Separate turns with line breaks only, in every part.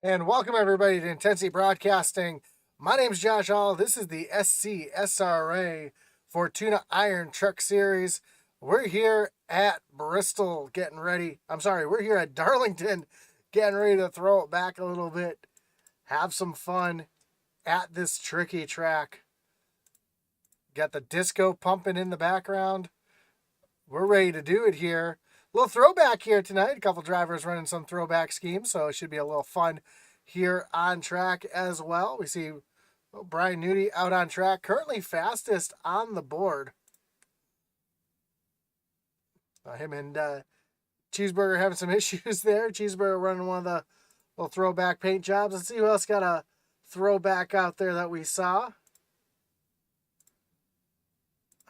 And welcome everybody to Intensity Broadcasting. My name is Josh Hall. This is the SCSRA Fortuna Iron Truck Series. We're here at Bristol getting ready. We're here at Darlington getting ready to throw it back a little bit. Have some fun at this tricky track. Got the disco pumping in the background. We're ready to do it here. Little throwback here tonight. A couple drivers running some throwback schemes, so it should be a little fun here on track as well. We see Brian Nudie out on track, currently fastest on the board. Him and Cheeseburger having some issues there. Cheeseburger running one of the little throwback paint jobs. Let's see who else got a throwback out there that we saw.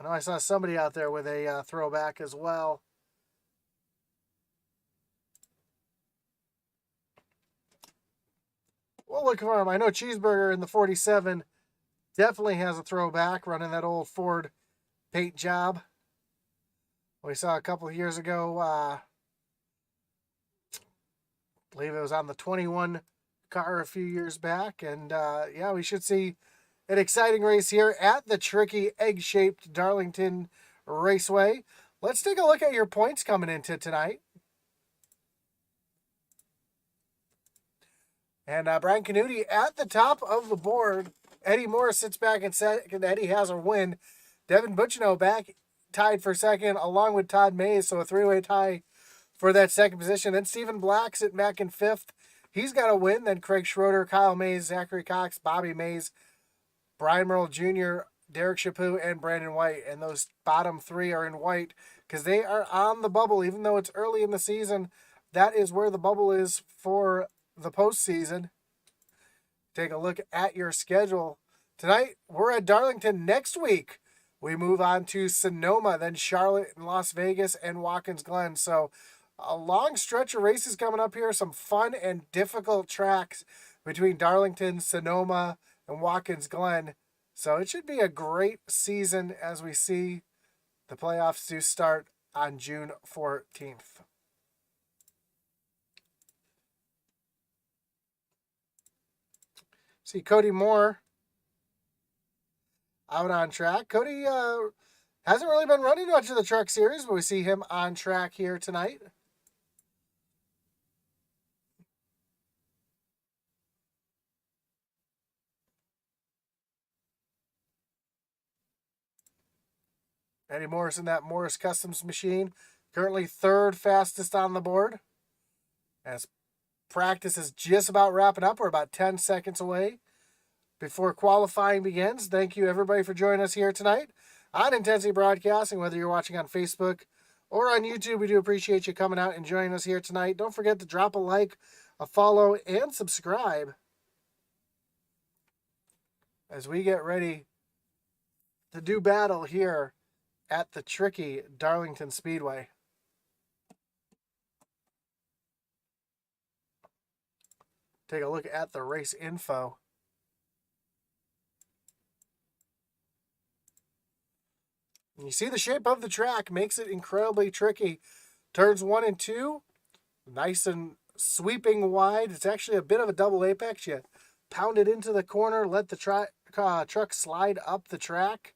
I know I saw somebody out there with a throwback as well. We'll look for him. I know Cheeseburger in the 47 definitely has a throwback, running that old Ford paint job. We saw a couple of years ago, I believe it was on the 21 car a few years back. And yeah, we should see an exciting race here at the tricky egg-shaped Darlington Raceway. Let's take a look at your points coming into tonight. And Brian Canuti at the top of the board. Eddie Morris sits back in second. Eddie has a win. Devin Butchino back tied for second along with Todd Mays. So a three-way tie for that second position. Then Stephen Black sitting back in fifth. He's got a win. Then Craig Schroeder, Kyle Mays, Zachary Cox, Bobby Mays, Brian Merle Jr., Derek Chaput, and Brandon White. And those bottom three are in white because they are on the bubble. Even though it's early in the season, that is where the bubble is for the postseason. Take a look at your schedule. Tonight, we're at Darlington. Next week, we move on to Sonoma, then Charlotte and Las Vegas and Watkins Glen. So a long stretch of races coming up here. Some fun and difficult tracks between Darlington, Sonoma, and Watkins Glen. So it should be a great season as we see the playoffs do start on June 14th. See Cody Moore out on track. Cody hasn't really been running much of the truck series, but we see him on track here tonight. Eddie Morris in that Morris Customs machine. Currently third fastest on the board. As practice is just about wrapping up. We're about 10 seconds away before qualifying begins. Thank you, everybody, for joining us here tonight on Intensity Broadcasting, whether you're watching on Facebook or on YouTube. We do appreciate you coming out and joining us here tonight. Don't forget to drop a like, a follow, and subscribe as we get ready to do battle here at the tricky Darlington Speedway. Take a look at the race info. And you see the shape of the track makes it incredibly tricky. Turns 1 and 2, nice and sweeping wide. It's actually a bit of a double apex. You pound it into the corner, let the truck slide up the track.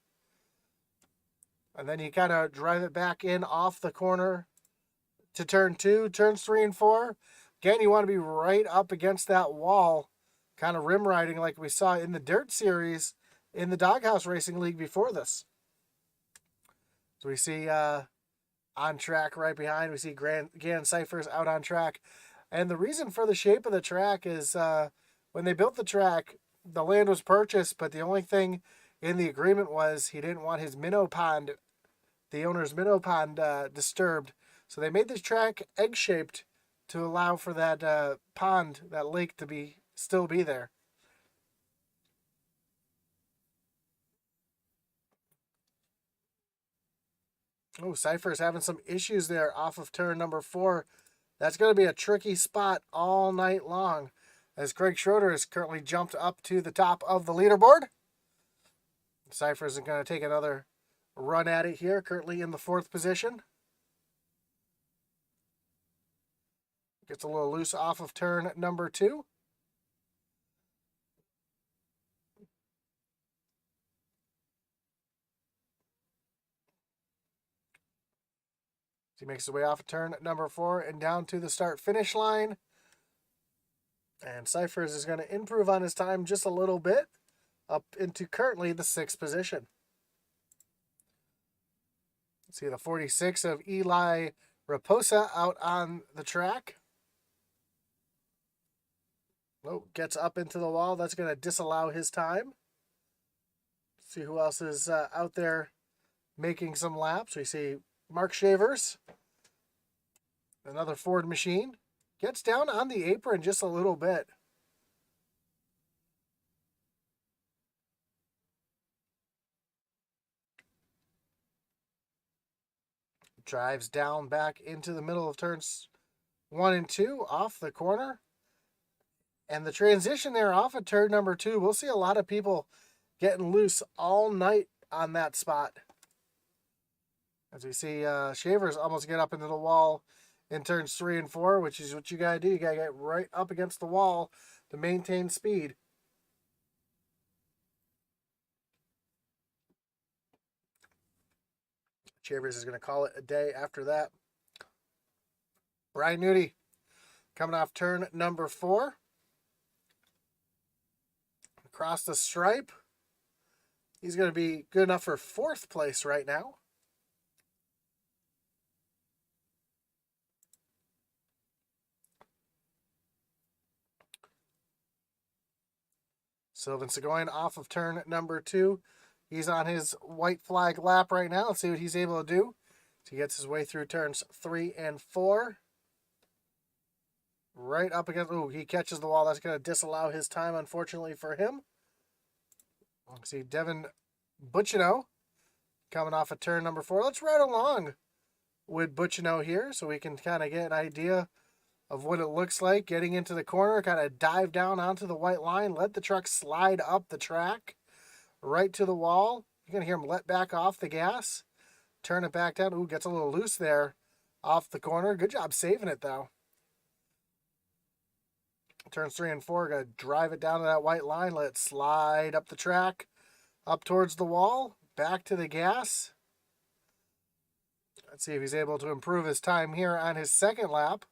And then you kind of drive it back in off the corner to turn 2. Turns 3 and 4. Again, you want to be right up against that wall, kind of rim riding like we saw in the Dirt Series in the Doghouse Racing League before this. So we see on track right behind, we see Gannon Cyphers out on track. And the reason for the shape of the track is when they built the track, the land was purchased, but the only thing in the agreement was he didn't want his minnow pond, the owner's minnow pond, disturbed. So they made this track egg-shaped to allow for that pond, that lake, to still be there. Oh, Cypher's having some issues there off of turn number 4. That's going to be a tricky spot all night long, as Craig Schroeder is currently jumped up to the top of the leaderboard. Cypher's going to take another run at it here, currently in the 4th position. Gets a little loose off of turn number 2. He makes his way off of turn number 4 and down to the start-finish line. And Cyphers is going to improve on his time just a little bit, up into currently the 6th position. See the 46 of Eli Raposa out on the track. Oh, gets up into the wall. That's going to disallow his time. See who else is out there making some laps. We see Mark Shavers, another Ford machine, gets down on the apron just a little bit. Drives down back into the middle of turns 1 and 2 off the corner. And the transition there off of turn number 2, we'll see a lot of people getting loose all night on that spot. As we see Shavers almost get up into the wall in turns 3 and 4, which is what you got to do. You got to get right up against the wall to maintain speed. Shavers is going to call it a day after that. Brian Nudie coming off turn number 4. Across the stripe. He's going to be good enough for 4th place right now. Sylvan Seguin off of turn number 2. He's on his white flag lap right now. Let's see what he's able to do. So he gets his way through turns 3 and 4. Right up against... Oh, he catches the wall. That's going to disallow his time, unfortunately, for him. See Devin Butchino coming off of turn number 4. Let's ride along with Butchino here so we can kind of get an idea of what it looks like. Getting into the corner, kind of dive down onto the white line, let the truck slide up the track, right to the wall. You're going to hear him let back off the gas, turn it back down. Ooh, gets a little loose there off the corner. Good job saving it, though. Turns 3 and 4, going to drive it down to that white line, let it slide up the track, up towards the wall, back to the gas. Let's see if he's able to improve his time here on his 2nd lap.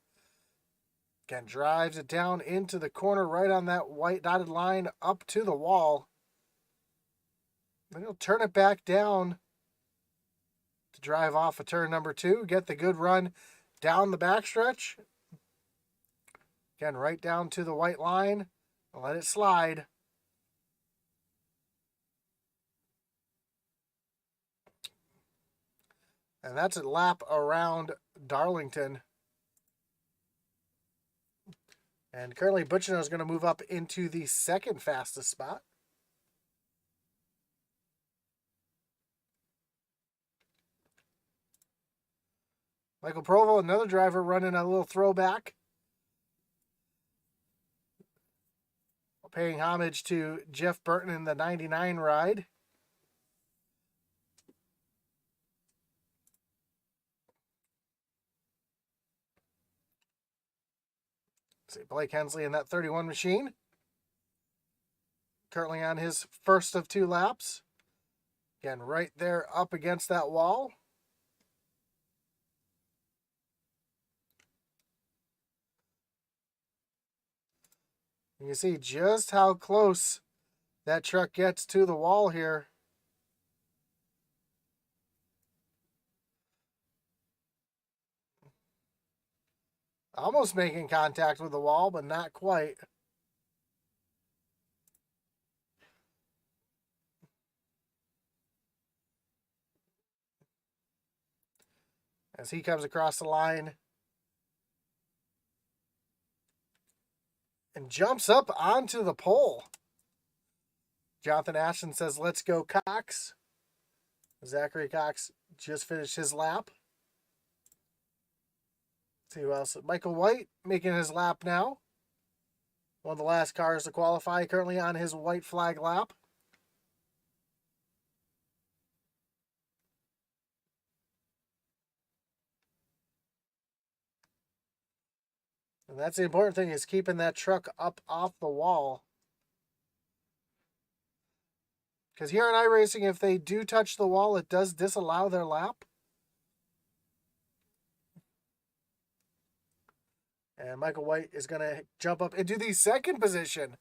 Again, drives it down into the corner right on that white dotted line up to the wall. Then he'll turn it back down to drive off of turn number 2, get the good run down the backstretch. Again, right down to the white line. Let it slide. And that's a lap around Darlington. And currently, Butchino is going to move up into the 2nd fastest spot. Michael Provo, another driver, running a little throwback. Paying homage to Jeff Burton in the 99 ride. See Blake Hensley in that 31 machine. Currently on his 1st of 2 laps. Again, right there up against that wall. You can see just how close that truck gets to the wall here. Almost making contact with the wall, but not quite. As he comes across the line and jumps up onto the pole. Jonathan Ashton says, "Let's go, Cox." Zachary Cox just finished his lap. Let's see who else. Michael White making his lap now. One of the last cars to qualify, currently on his white flag lap. And that's the important thing, is keeping that truck up off the wall. Because here in iRacing, if they do touch the wall, it does disallow their lap. And Michael White is going to jump up into the second position.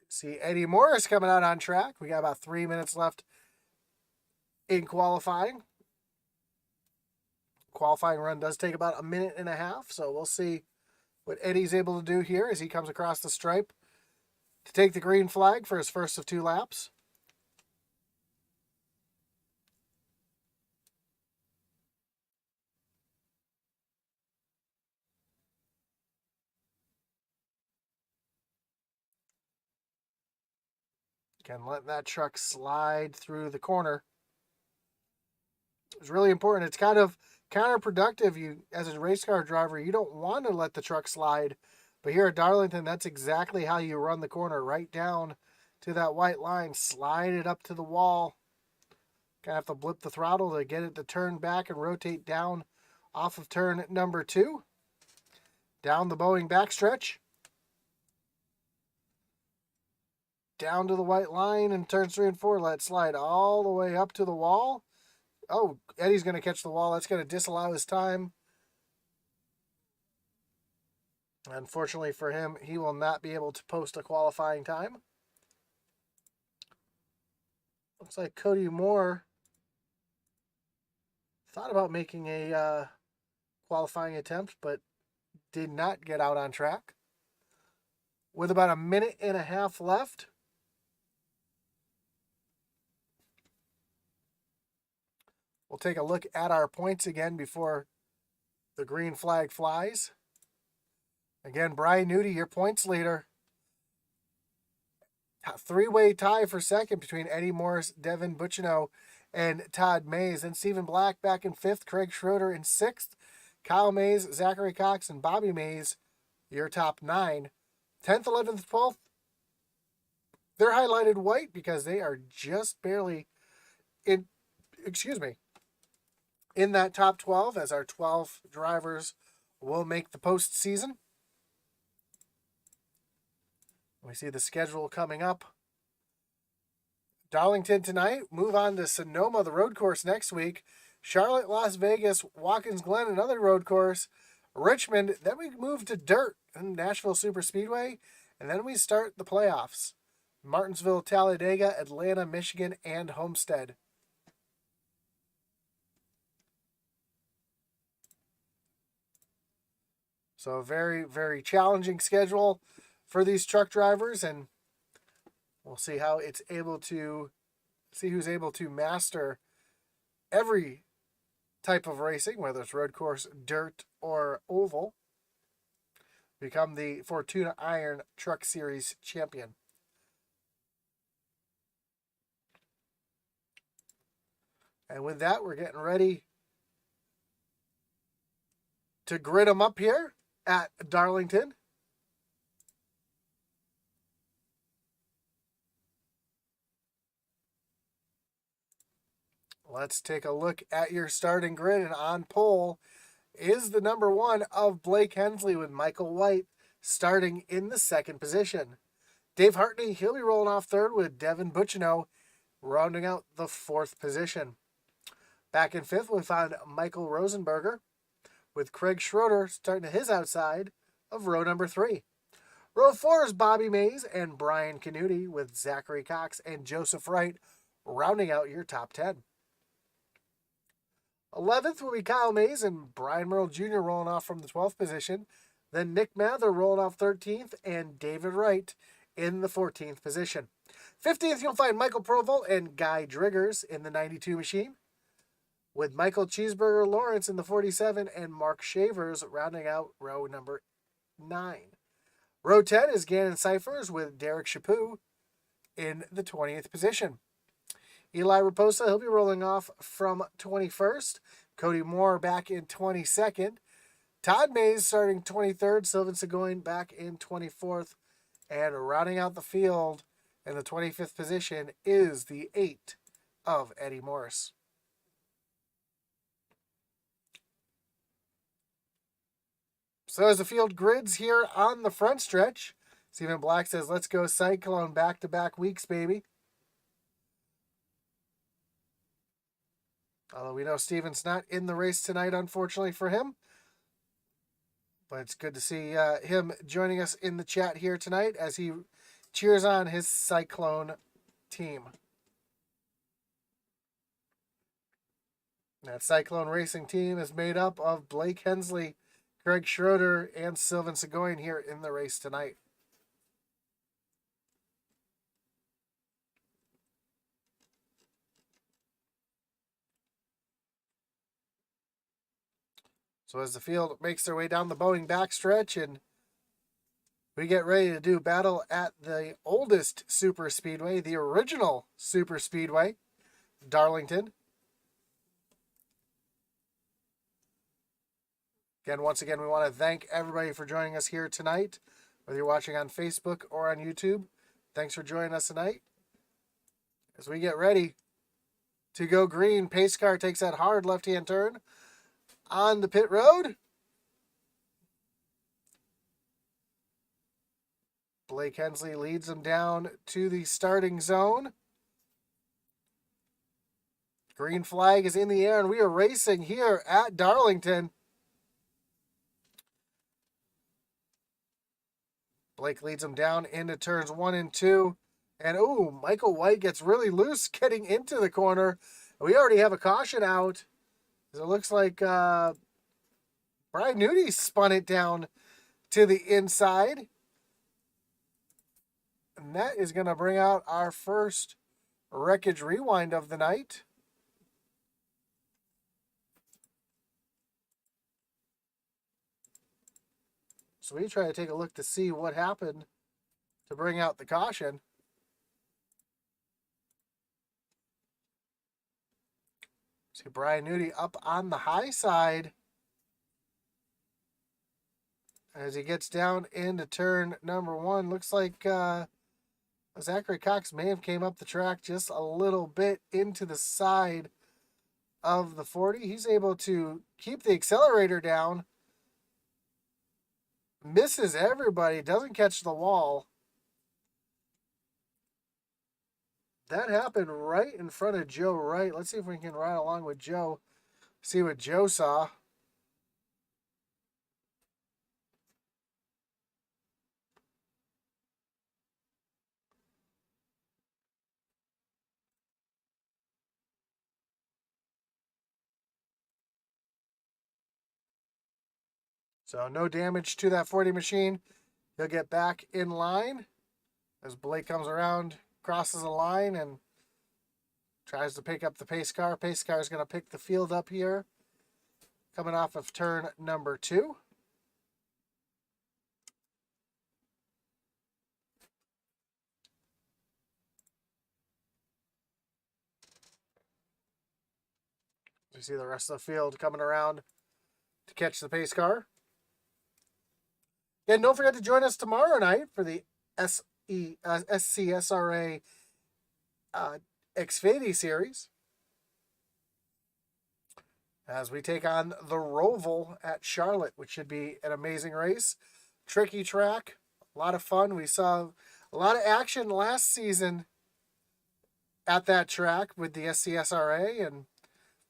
See Eddie Morris coming out on track. We got about 3 minutes left in qualifying. Qualifying run does take about 1.5 minutes, so we'll see what Eddie's able to do here as he comes across the stripe to take the green flag for his first of 2 laps. Again, letting that truck slide through the corner. It's really important. It's kind of counterproductive. You, as a race car driver, you don't want to let the truck slide. But here at Darlington, that's exactly how you run the corner. Right down to that white line. Slide it up to the wall. Gonna have to blip the throttle to get it to turn back and rotate down off of turn number 2. Down the Boeing backstretch. Down to the white line and turns 3 and 4. Let it slide all the way up to the wall. Oh, Eddie's going to catch the wall. That's going to disallow his time. Unfortunately for him, he will not be able to post a qualifying time. Looks like Cody Moore thought about making a qualifying attempt, but did not get out on track. With about 1.5 minutes left, we'll take a look at our points again before the green flag flies. Again, Brian Nudie, your points leader. Three-way tie for second between Eddie Morris, Devin Bucciano, and Todd Mays. And Stephen Black back in 5th, Craig Schroeder in 6th, Kyle Mays, Zachary Cox, and Bobby Mays, your top 9. 10th, 11th, 12th, they're highlighted white because they are just barely in that top 12, as our 12 drivers will make the postseason. We see the schedule coming up. Darlington tonight, move on to Sonoma, the road course next week. Charlotte, Las Vegas, Watkins Glen, another road course. Richmond, then we move to dirt and Nashville Super Speedway, and then we start the playoffs. Martinsville, Talladega, Atlanta, Michigan, and Homestead. So a very, very challenging schedule for these truck drivers, and we'll see how it's able to who's able to master every type of racing, whether it's road course, dirt, or oval. Become the Fortuna Iron Truck Series champion. And with that, we're getting ready to grid them up here at Darlington. Let's take a look at your starting grid, and on pole is the number 1 of Blake Hensley with Michael White starting in the 2nd position. Dave Hartney, he'll be rolling off 3rd with Devin Bucciano rounding out the 4th position. Back in 5th, we found Michael Rosenberger with Craig Schroeder starting at his outside of row number 3. Row 4 is Bobby Mays and Brian Canuti with Zachary Cox and Joseph Wright rounding out your top 10. 11th will be Kyle Mays and Brian Merle Jr. rolling off from the 12th position. Then Nick Mather rolling off 13th and David Wright in the 14th position. 15th, you'll find Michael Provolt and Guy Driggers in the 92 machine, with Michael Cheeseburger Lawrence in the 47 and Mark Shavers rounding out row number 9. Row 10 is Gannon Cyphers with Derek Chaput in the 20th position. Eli Raposa, he'll be rolling off from 21st. Cody Moore back in 22nd. Todd Mays starting 23rd. Sylvan Seguin back in 24th. And rounding out the field in the 25th position is the 8 of Eddie Morris. So as the field grids here on the front stretch, Stephen Black says, let's go Cyclone back-to-back weeks, baby. Although we know Steven's not in the race tonight, unfortunately for him. But it's good to see him joining us in the chat here tonight as he cheers on his Cyclone team. That Cyclone Racing team is made up of Blake Hensley, Greg Schroeder, and Sylvan Segoyan here in the race tonight. So as the field makes their way down the Boeing backstretch and we get ready to do battle at the oldest super speedway, the original super speedway, Darlington. Again, once again, we want to thank everybody for joining us here tonight, whether you're watching on Facebook or on YouTube. Thanks for joining us tonight. As we get ready to go green, pace car takes that hard left-hand turn on the pit road. Blake Hensley leads them down to the starting zone. Green flag is in the air, and we are racing here at Darlington. Blake leads them down into turns 1 and 2. And, Michael White gets really loose getting into the corner. We already have a caution out. It looks like Brian Nudie spun it down to the inside. And that is going to bring out our first wreckage rewind of the night. So we try to take a look to see what happened to bring out the caution. See Brian Nudie up on the high side as he gets down into turn number 1. Looks like Zachary Cox may have came up the track just a little bit into the side of the 40. He's able to keep the accelerator down. Misses everybody, doesn't catch the wall. That happened right in front of Joe Wright. Let's see if we can ride along with Joe, see what Joe saw. So no damage to that 40 machine. He'll get back in line as Blake comes around, crosses the line, and tries to pick up the pace car. Pace car is going to pick the field up here, coming off of turn number 2. You see the rest of the field coming around to catch the pace car. And don't forget to join us tomorrow night for the SCSRA Xfinity Series as we take on the Roval at Charlotte, which should be an amazing race. Tricky track, a lot of fun. We saw a lot of action last season at that track with the SCSRA and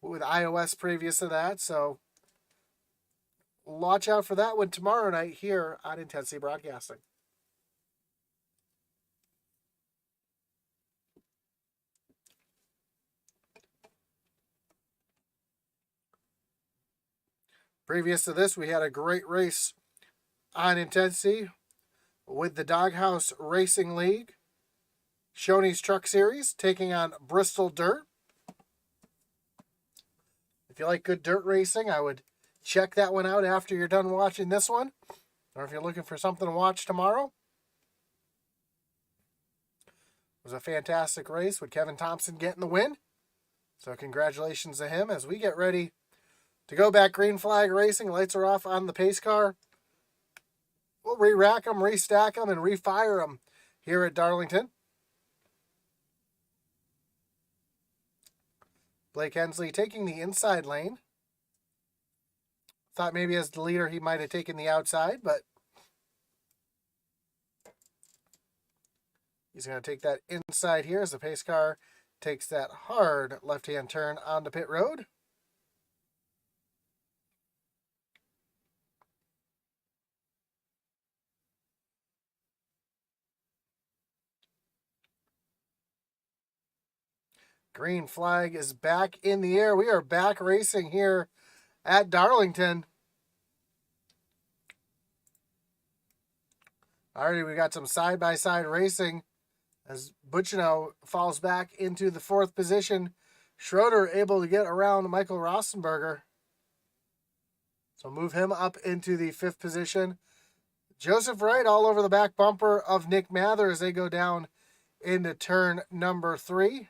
with iOS previous to that, so watch out for that one tomorrow night here on Intensity Broadcasting. Previous to this, we had a great race on Intensity with the Doghouse Racing League, Shoney's Truck Series, taking on Bristol Dirt. If you like good dirt racing, I would check that one out after you're done watching this one, or if you're looking for something to watch tomorrow. It was a fantastic race with Kevin Thompson getting the win. So congratulations to him as we get ready to go back green flag racing. Lights are off on the pace car. We'll re-rack them, restack them, and refire them here at Darlington. Blake Hensley taking the inside lane. Thought maybe as the leader he might have taken the outside, but he's going to take that inside here as the pace car takes that hard left-hand turn onto pit road. Green flag is back in the air. We are back racing here at Darlington. Already we got some side-by-side racing as Buchino falls back into the 4th position. Schroeder able to get around Michael Rosenberger. So move him up into the 5th position. Joseph Wright all over the back bumper of Nick Mather as they go down into turn number 3.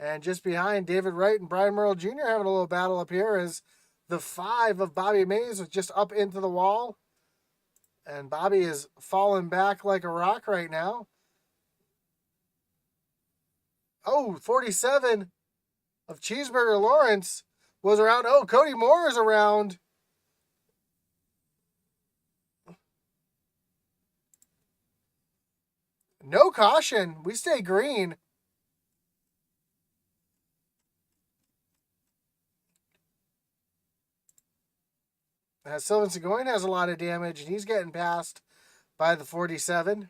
And just behind, David Wright and Brian Merle Jr. having a little battle up here as the 5 of Bobby Mays was just up into the wall. And Bobby is falling back like a rock right now. Oh, 47 of Cheeseburger Lawrence was around. Oh, Cody Moore is around. No caution. We stay green. Sylvan Seguin has a lot of damage, and he's getting passed by the 47.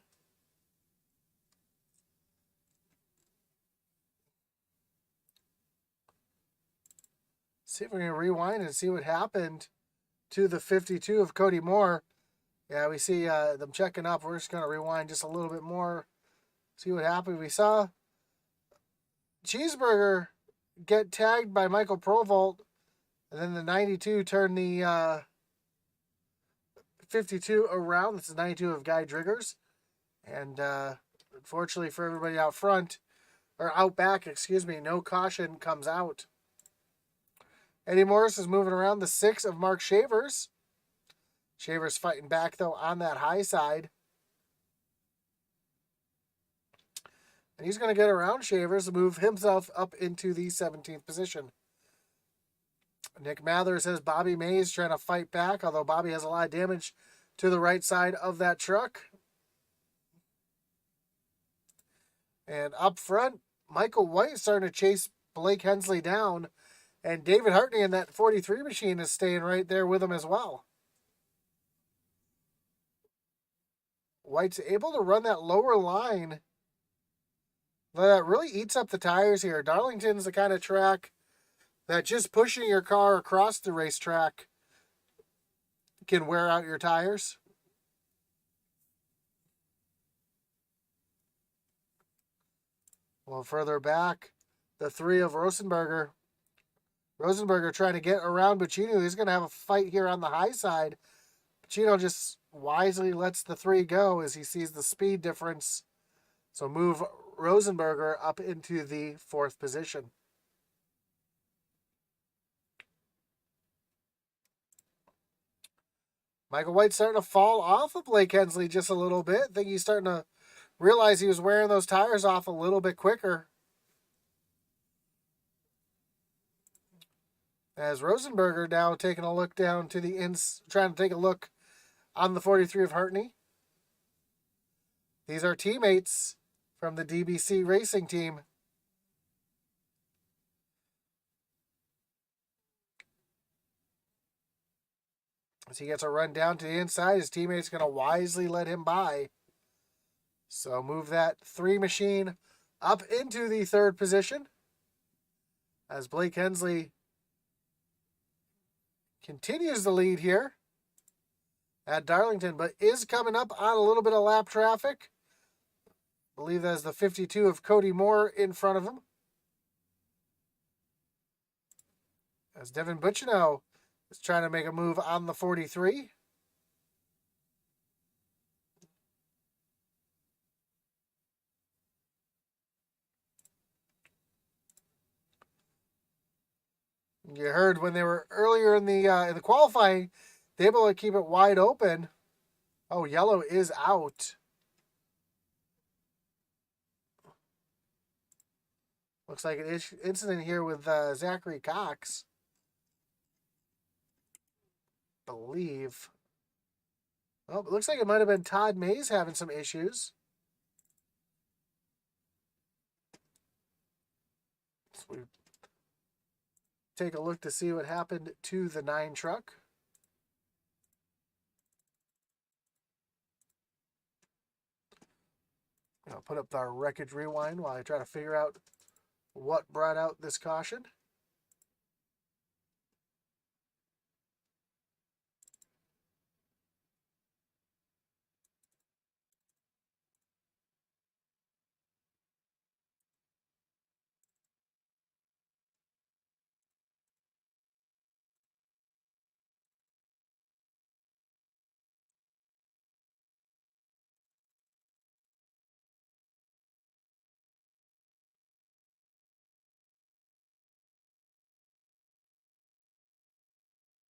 See if we can rewind and see what happened to the 52 of Cody Moore. Yeah, we see them checking up. We're just going to rewind just a little bit more. See what happened. We saw Cheeseburger get tagged by Michael Provolt. And then the 92 turned the 52 around. This is 92 of Guy Driggers. And unfortunately for everybody out front, or out back, excuse me, no caution comes out. Eddie Morris is moving around the 6 of Mark Shavers. Shavers fighting back, though, on that high side. And he's going to get around Shavers and move himself up into the 17th position. Nick Mather says Bobby Mays trying to fight back, although Bobby has a lot of damage to the right side of that truck. And up front, Michael White starting to chase Blake Hensley down. And David Hartney in that 43 machine is staying right there with him as well. White's able to run that lower line. That really eats up the tires here. Darlington's the kind of track that just pushing your car across the racetrack can wear out your tires. A little further back, the 3 of Rosenberger. Rosenberger trying to get around Buccino. He's going to have a fight here on the high side. Buccino just wisely lets the 3 go as he sees the speed difference. So move Rosenberger up into the 4th position. Michael White's starting to fall off of Blake Hensley just a little bit. I think he's starting to realize he was wearing those tires off a little bit quicker. As Rosenberger now taking a look down to the trying to take a look on the 43 of Hartney. These are teammates from the DBC racing team. As he gets a run down to the inside, his teammate's going to wisely let him by. So move that 3 machine up into the 3rd position. As Blake Hensley continues the lead here at Darlington, but is coming up on a little bit of lap traffic. I believe that's the 52 of Cody Moore in front of him. As Devin Buccino is trying to make a move on the 43. You heard when they were earlier in the qualifying, they were able to keep it wide open. Oh, yellow is out. Looks like an incident here with Zachary Cox. Believe. Oh, it looks like it might have been Todd Mays having some issues. So we take a look to see what happened to the 9 truck. I'll put up our wreckage rewind while I try to figure out what brought out this caution.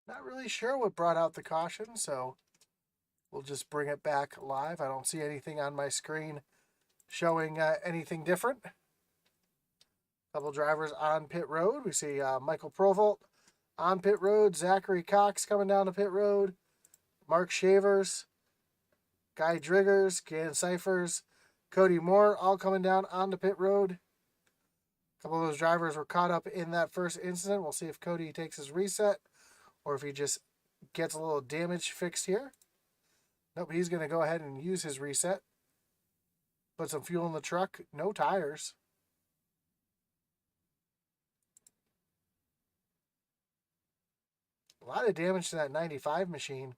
Not really sure what brought out the caution, so we'll just bring it back live. I don't see anything on my screen showing anything different. Couple drivers on pit road. We see Michael Provolt on pit road. Zachary Cox coming down to pit road. Mark Shavers, Guy Driggers, Gannon Cyphers, Cody Moore all coming down onto pit road. A couple of those drivers were caught up in that first incident. We'll see if Cody takes his reset or if he just gets a little damage fixed here. Nope, he's going to go ahead and use his reset. Put some fuel in the truck. No tires. A lot of damage to that 95 machine.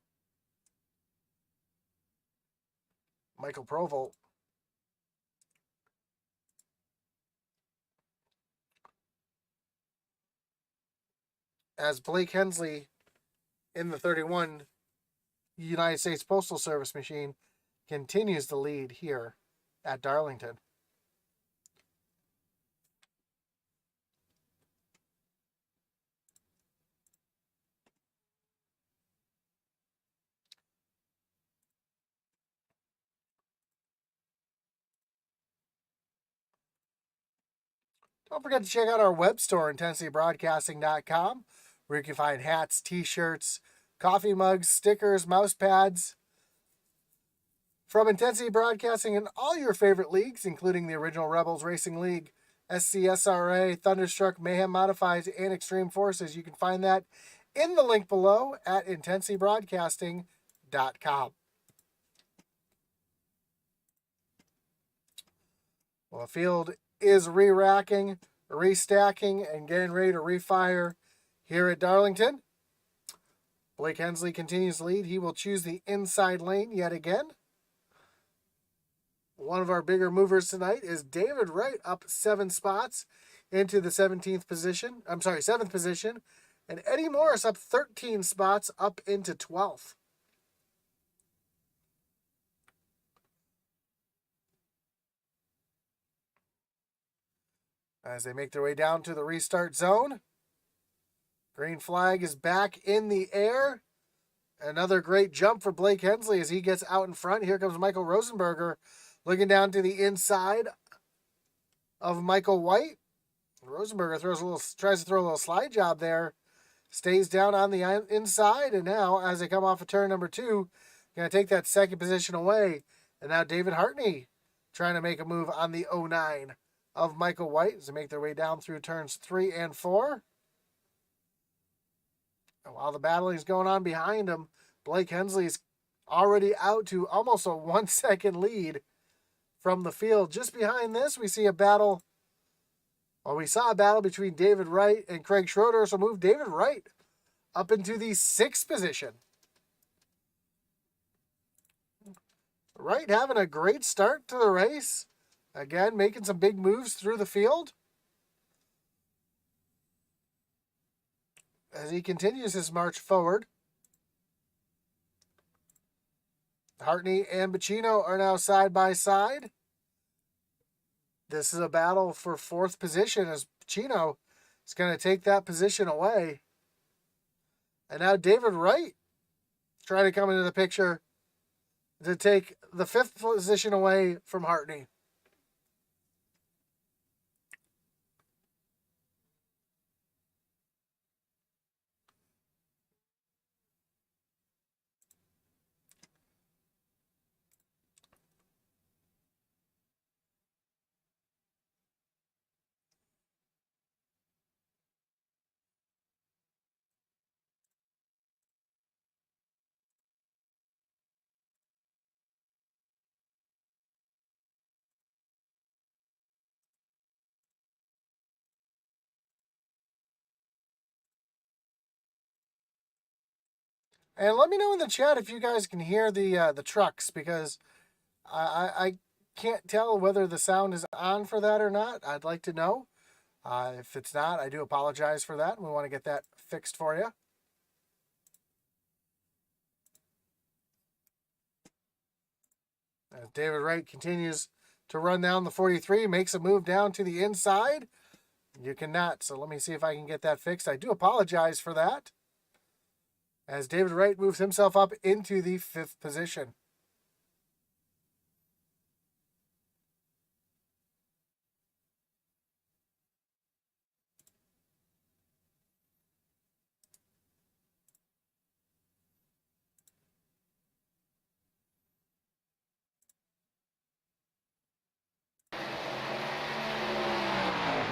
Michael Provolt. As Blake Hensley in the 31 United States Postal Service machine continues to lead here at Darlington. Don't forget to check out our web store, intensitybroadcasting.com, where you can find hats, t-shirts, coffee mugs, stickers, mouse pads from Intensity Broadcasting and all your favorite leagues, including the original Rebels Racing League, SCSRA, Thunderstruck, Mayhem Modifies, and Extreme Forces. You can find that in the link below at intensitybroadcasting.com. Well, the field is re-racking, restacking, and getting ready to refire here at Darlington. Blake Hensley continues to lead. He will choose the inside lane yet again. One of our bigger movers tonight is David Wright, up 7 spots into the 7th position. And Eddie Morris up 13 spots up into 12th. As they make their way down to the restart zone. Green flag is back in the air. Another great jump for Blake Hensley as he gets out in front. Here comes Michael Rosenberger looking down to the inside of Michael White. Rosenberger tries to throw a little slide job there. Stays down on the inside, and now as they come off of turn number 2, going to take that second position away. And now David Hartney trying to make a move on the 09 of Michael White as they make their way down through turns 3 and 4. And while the battling is going on behind him, Blake Hensley's already out to almost a 1-second lead from the field. Just behind this, we see a battle. Well, we saw a battle between David Wright and Craig Schroeder, so move David Wright up into the 6th position. Wright having a great start to the race. Again, making some big moves through the field. As he continues his march forward. Hartney and Bacino are now side by side. This is a battle for 4th position as Bacino is going to take that position away. And now David Wright trying to come into the picture to take the 5th position away from Hartney. And let me know in the chat if you guys can hear the trucks, because I can't tell whether the sound is on for that or not. I'd like to know. If it's not, I do apologize for that. We want to get that fixed for you. As David Wright continues to run down the 43, makes a move down to the inside. You cannot, so let me see if I can get that fixed. I do apologize for that. As David Wright moves himself up into the 5th position.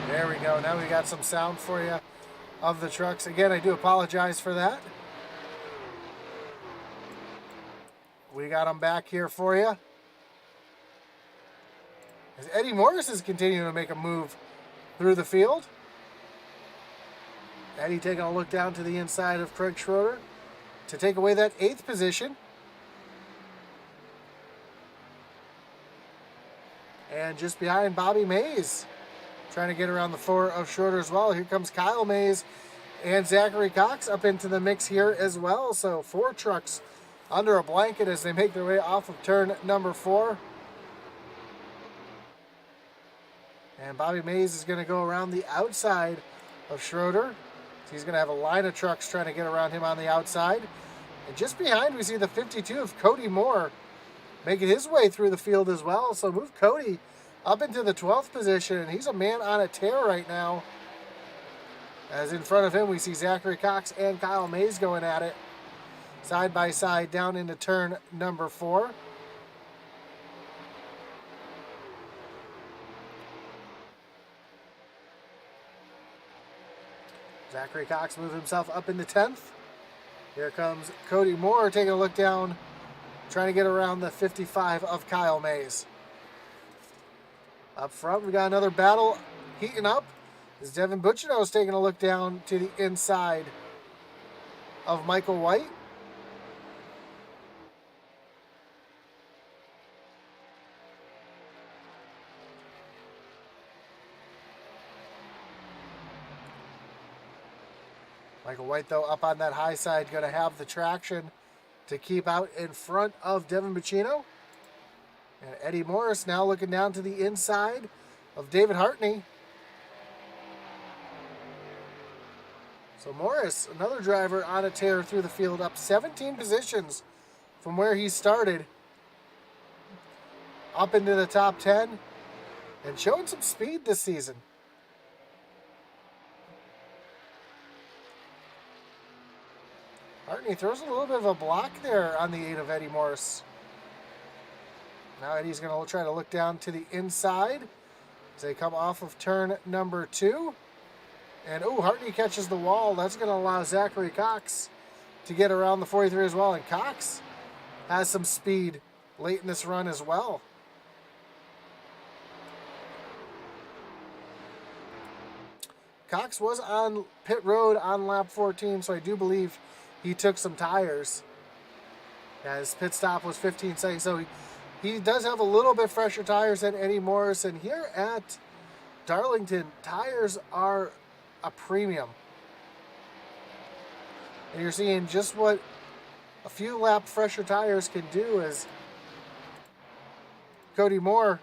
There we go. Now we got some sound for you of the trucks. Again, I do apologize for that. We got them back here for you. As Eddie Morris is continuing to make a move through the field. Eddie taking a look down to the inside of Craig Schroeder to take away that 8th position. And just behind Bobby Mays, trying to get around the 4 of Schroeder as well. Here comes Kyle Mays and Zachary Cox up into the mix here as well. So 4 trucks under a blanket as they make their way off of turn number 4. And Bobby Mays is going to go around the outside of Schroeder. So he's going to have a line of trucks trying to get around him on the outside. And just behind, we see the 52 of Cody Moore making his way through the field as well. So move Cody up into the 12th position, and he's a man on a tear right now. As in front of him, we see Zachary Cox and Kyle Mays going at it side by side down into turn number 4. Zachary Cox moved himself up into 10th. Here comes Cody Moore taking a look down, trying to get around the 55 of Kyle Mays. Up front, we got another battle heating up as Devin Butchino is taking a look down to the inside of Michael White. Michael White, though, up on that high side, going to have the traction to keep out in front of Devin Butchino. And Eddie Morris now looking down to the inside of David Hartney. So Morris, another driver on a tear through the field, up 17 positions from where he started. Up into the top 10 and showing some speed this season. Hartney throws a little bit of a block there on the 8 of Eddie Morris. Now Eddie's going to try to look down to the inside as they come off of turn number 2. And, Hartney catches the wall. That's going to allow Zachary Cox to get around the 43 as well. And Cox has some speed late in this run as well. Cox was on pit road on lap 14, so I do believe he took some tires. Yeah, his pit stop was 15 seconds, so he does have a little bit fresher tires than Eddie Morris. And here at Darlington, tires are a premium. And you're seeing just what a few lap fresher tires can do as Cody Moore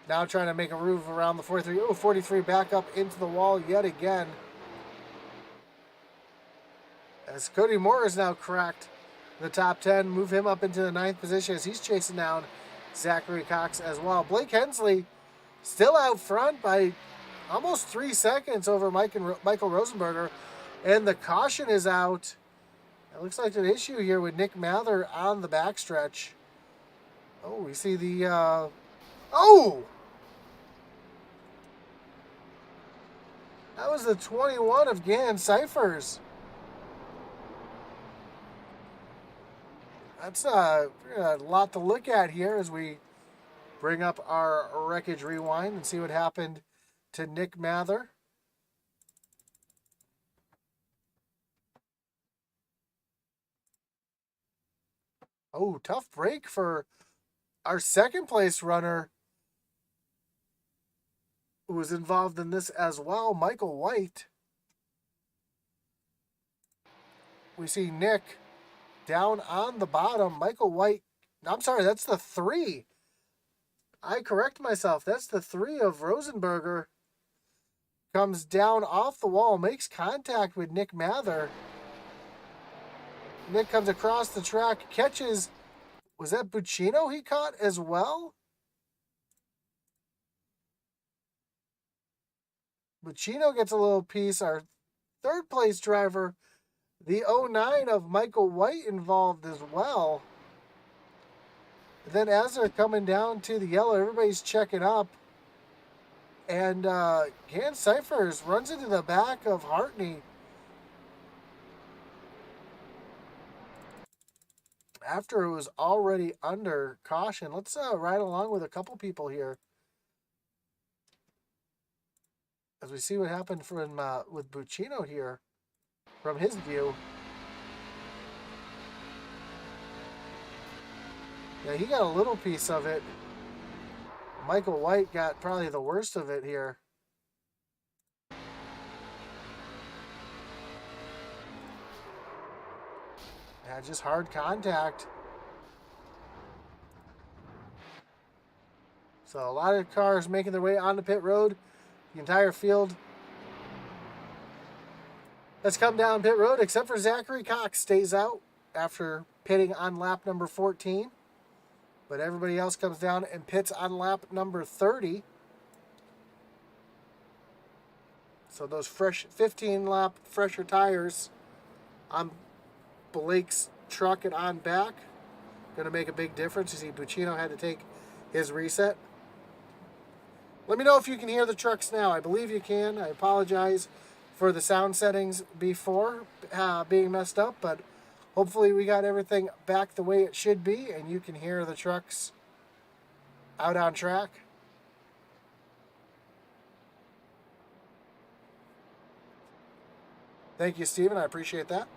now trying to make a move around the 43. 43 back up into the wall yet again. As Cody Moore is now cracked the top 10, move him up into the 9th position as he's chasing down Zachary Cox as well. Blake Hensley still out front by almost 3 seconds over Michael Rosenberger. And the caution is out. It looks like an issue here with Nick Mather on the backstretch. We see the... That was the 21 of Gann Cyphers. That's a lot to look at here as we bring up our wreckage rewind and see what happened to Nick Mather. Oh, tough break for our second place runner who was involved in this as well, Michael White. We see Nick down on the bottom. Michael White, I'm sorry, that's the 3. I correct myself. That's the 3 of Rosenberger. Comes down off the wall, makes contact with Nick Mather. Nick comes across the track, catches, was that Buccino he caught as well? Buccino gets a little piece. Our third place driver, the 09 of Michael White, involved as well. Then as they're coming down to the yellow, everybody's checking up. And Gan Cyphers runs into the back of Hartney. After it was already under caution. Let's ride along with a couple people here as we see what happened from with Buccino here from his view. Yeah, he got a little piece of it. Michael White got probably the worst of it here. Yeah, just hard contact. So a lot of cars making their way onto pit road. The entire field has come down pit road, except for Zachary Cox stays out after pitting on lap number 14. But everybody else comes down and pits on lap number 30. So those fresh 15-lap fresher tires on Blake's truck and on back going to make a big difference. You see Buccino had to take his reset. Let me know if you can hear the trucks now. I believe you can. I apologize for the sound settings before being messed up, but hopefully we got everything back the way it should be and you can hear the trucks out on track. Thank you, Steven. I appreciate that.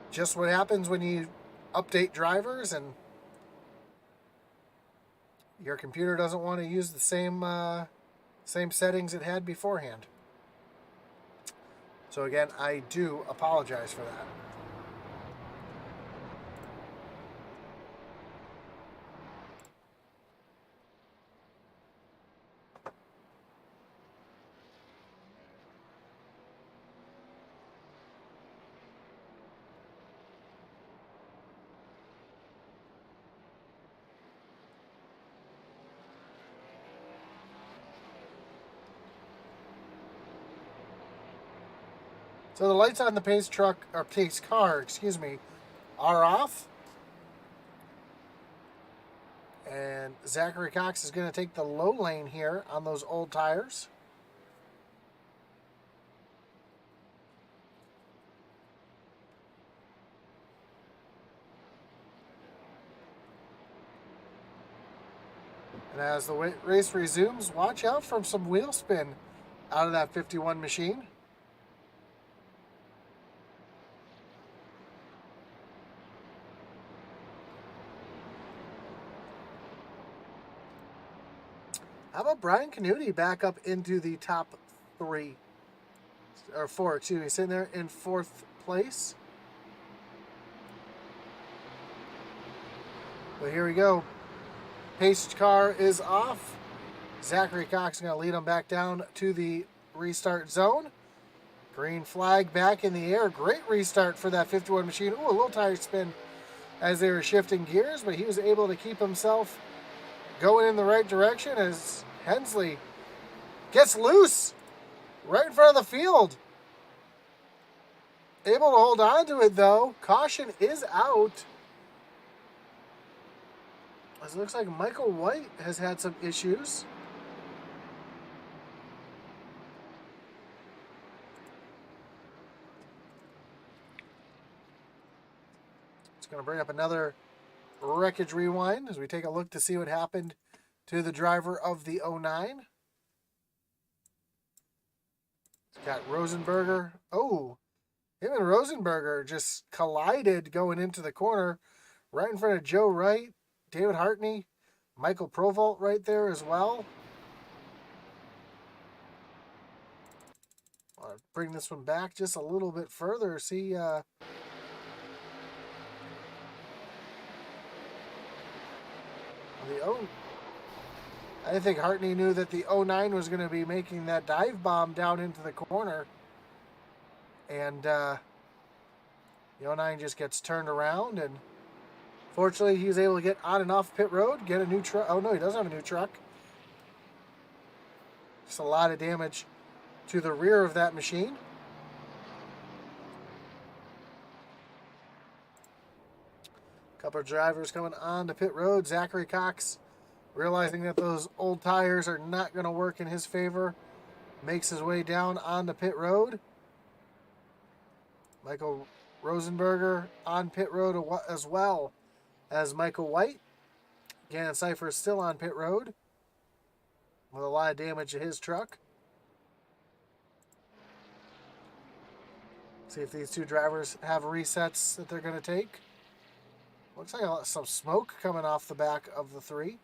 Just what happens when you update drivers and your computer doesn't want to use the same settings it had beforehand. So again, I do apologize for that. So the lights on the pace truck, or pace car, excuse me, are off. And Zachary Cox is going to take the low lane here on those old tires. And as the race resumes, watch out for some wheel spin out of that 51 machine. How about Brian Canuti back up into the top 4, excuse me, sitting there in 4th place. But here we go. Pace car is off. Zachary Cox is going to lead him back down to the restart zone. Green flag back in the air. Great restart for that 51 machine. Ooh, a little tire spin as they were shifting gears, but he was able to keep himself going in the right direction as Hensley gets loose right in front of the field. Able to hold on to it, though. Caution is out. As it looks like Michael White has had some issues. It's going to bring up another wreckage rewind as we take a look to see what happened to the driver of the 09. It's got Rosenberger. Oh, him and Rosenberger just collided going into the corner right in front of Joe Wright, David Hartney, Michael Provolt right there as well. I'll bring this one back just a little bit further. See, I think Hartney knew that the 09 was going to be making that dive bomb down into the corner. And the 09 just gets turned around. And fortunately, he was able to get on and off pit road, get a new truck. Oh, no, he doesn't have a new truck. Just a lot of damage to the rear of that machine. Couple of drivers coming on to pit road. Zachary Cox, realizing that those old tires are not going to work in his favor, makes his way down onto pit road. Michael Rosenberger on pit road as well as Michael White. Gannon Cypher is still on pit road with a lot of damage to his truck. See if these two drivers have resets that they're going to take. Looks like some smoke coming off the back of the three.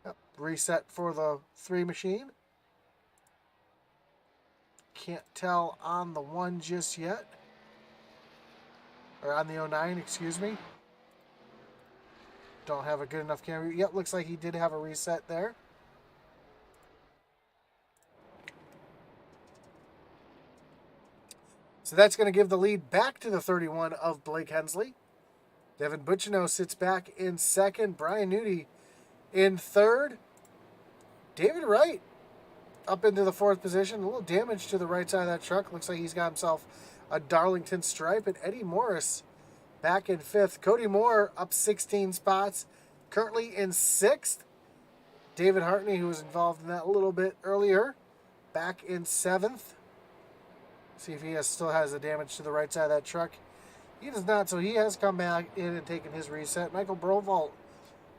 Yep, reset for the 3 machine. Can't tell on the 1 just yet. Or on the 09, excuse me. Don't have a good enough camera. Yep, looks like he did have a reset there. So that's going to give the lead back to the 31 of Blake Hensley. Devin Bucciano sits back in second. Brian Nudi in third. David Wright up into the 4th position. A little damage to the right side of that truck. Looks like he's got himself a Darlington stripe. And Eddie Morris back in 5th. Cody Moore up 16 spots. Currently in 6th. David Hartney, who was involved in that a little bit earlier, back in 7th. See if he still has the damage to the right side of that truck. He does not, so he has come back in and taken his reset. Michael Provolt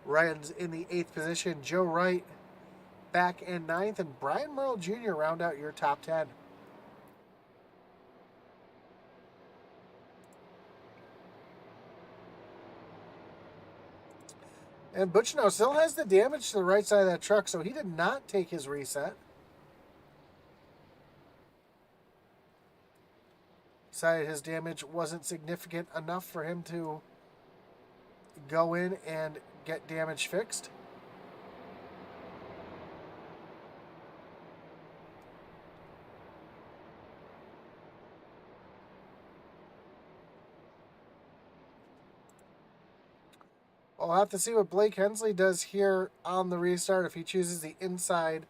runs in the 8th position. Joe Wright back in 9th. And Brian Merle Jr. round out your top 10. And Bucciano still has the damage to the right side of that truck, so he did not take his reset. Decided his damage wasn't significant enough for him to go in and get damage fixed. I'll have to see what Blake Hensley does here on the restart, if he chooses the inside